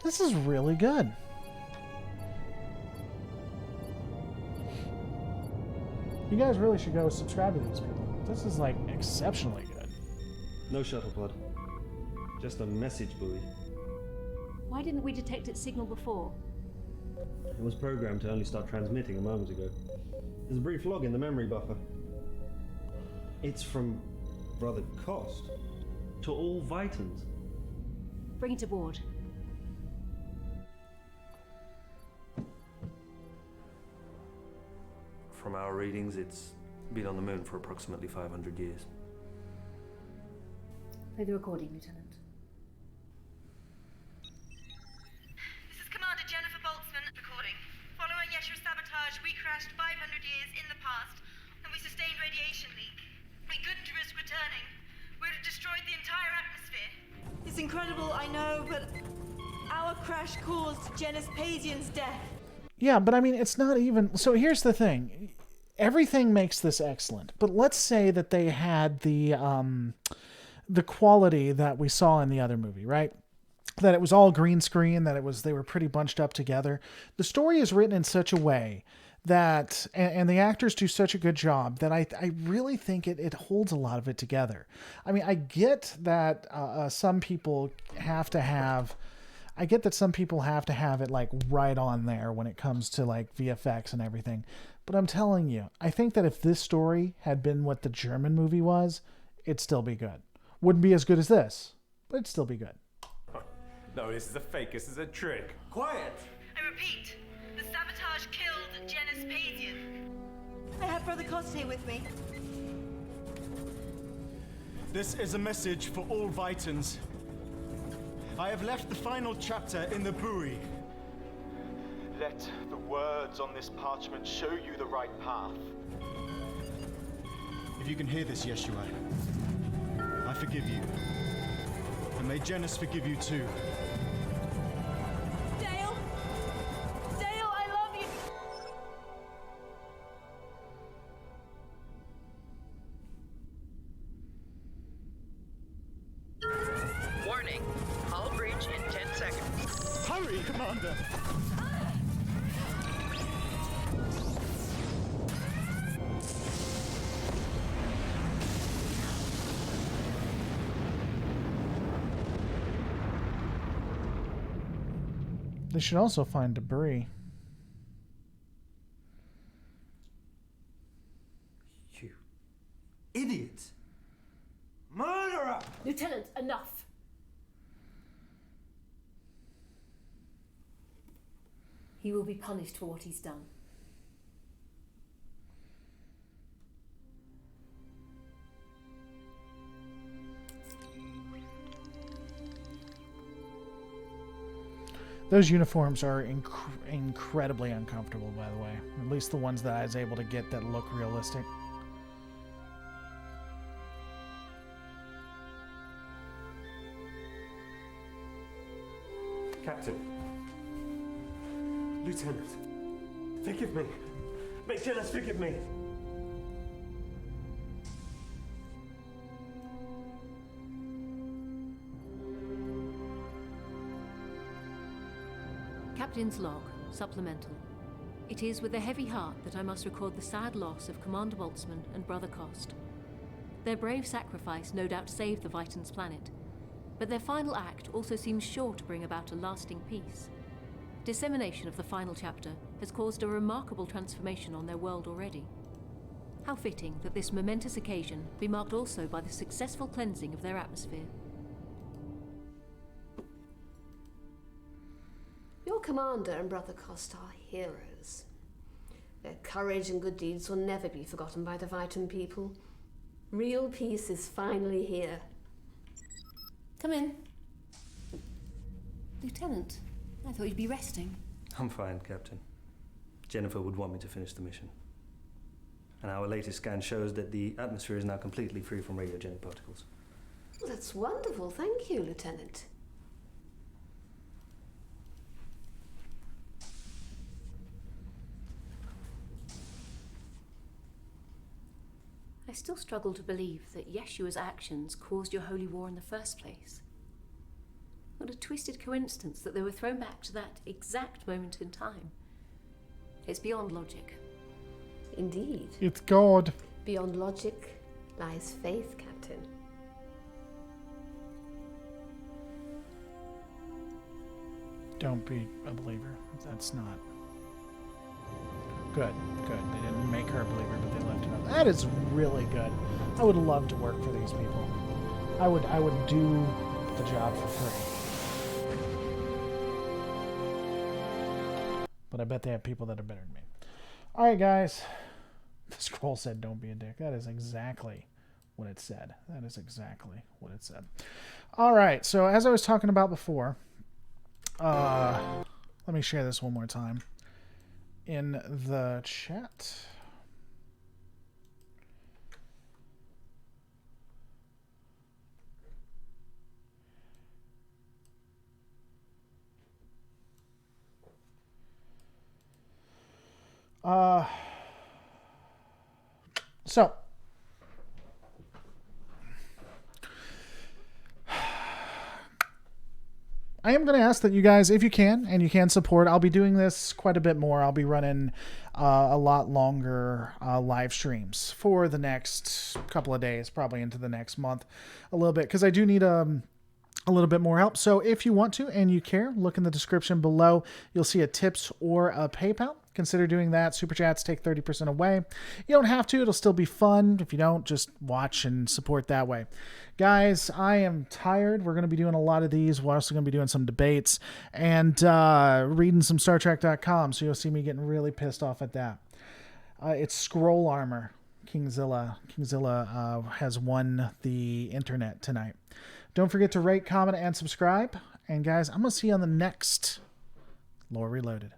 This is really good. You guys really should go subscribe to these people. This is like exceptionally good. No shuttle pod. Just a message buoy. Why didn't we detect its signal before? It was programmed to only start transmitting a moment ago. There's a brief log in the memory buffer. It's from Brother Cost to all Vitans. Bring it aboard. from our readings, it's been on the moon for approximately 500 years. Play the recording, Lieutenant. This is Commander Jennifer Boltzmann recording. Following Yeshua's sabotage, we crashed 500 years in the past, and we sustained radiation leak. We couldn't risk returning. We'd have destroyed the entire atmosphere. It's incredible, I know, but our crash caused Pasian's death. Yeah, but I mean, it's not even... So here's the thing. Everything makes this excellent, but let's say that they had the quality that we saw in the other movie, right? That it was all green screen, that they were pretty bunched up together. The story is written in such a way that, and the actors do such a good job that I really think it holds a lot of it together. I mean, I get that some people have to have it like right on there when it comes to like VFX and everything. But I'm telling you, I think that if this story had been what the German movie was, it'd still be good. Wouldn't be as good as this, but it'd still be good. No, this is a fake. This is a trick. Quiet! I repeat, the sabotage killed Pasian. I have Brother Cost here with me. This is a message for all Vitans. I have left the final chapter in the buoy. Let the words on this parchment show you the right path. If you can hear this, Yeshua, I forgive you. And may Janus forgive you too. Dale! Dale, I love you! Warning. Hull breach in 10 seconds. Hurry, Commander! They should also find debris. You idiot! Murderer! Lieutenant, enough! He will be punished for what he's done. Those uniforms are incredibly uncomfortable, by the way. At least the ones that I was able to get that look realistic. Captain. Lieutenant. Forgive me. Make Janus forgive me. Captain's log, supplemental. It is with a heavy heart that I must record the sad loss of Commander Boltzmann and Brother Cost. Their brave sacrifice no doubt saved the Vitans' planet, but their final act also seems sure to bring about a lasting peace. Dissemination of the final chapter has caused a remarkable transformation on their world already. How fitting that this momentous occasion be marked also by the successful cleansing of their atmosphere. Your commander and Brother Cost are heroes. Their courage and good deeds will never be forgotten by the Vitan people. Real peace is finally here. Come in. Lieutenant, I thought you'd be resting. I'm fine, Captain. Jennifer would want me to finish the mission. And our latest scan shows that the atmosphere is now completely free from radiogenic particles. Well, that's wonderful. Thank you, Lieutenant. I still struggle to believe that Yeshua's actions caused your holy war in the first place. What a twisted coincidence that they were thrown back to that exact moment in time. It's beyond logic. Indeed. It's God. Beyond logic lies faith, Captain. Don't be a believer. That's not... Good, good. They didn't make her a believer, but they left it up. That is really good. I would love to work for these people. I would do the job for free. But I bet they have people that are better than me. Alright, guys. The scroll said, "Don't be a dick." That is exactly what it said. That is exactly what it said. All right. So as I was talking about before, let me share this one more time in the chat. So I am going to ask that you guys, if you can, and you can support, I'll be doing this quite a bit more. I'll be running a lot longer live streams for the next couple of days, probably into the next month a little bit, because I do need a little bit more help. So if you want to and you care, look in the description below. You'll see a tips or a PayPal. Consider doing that. Super chats take 30% away. You don't have to. It'll still be fun. If you don't, just watch and support that way. Guys, I am tired. We're going to be doing a lot of these. We're also going to be doing some debates and reading some StarTrek.com. So you'll see me getting really pissed off at that. It's Scroll Armor. Kingzilla has won the internet tonight. Don't forget to rate, comment, and subscribe. And guys, I'm going to see you on the next Lore Reloaded.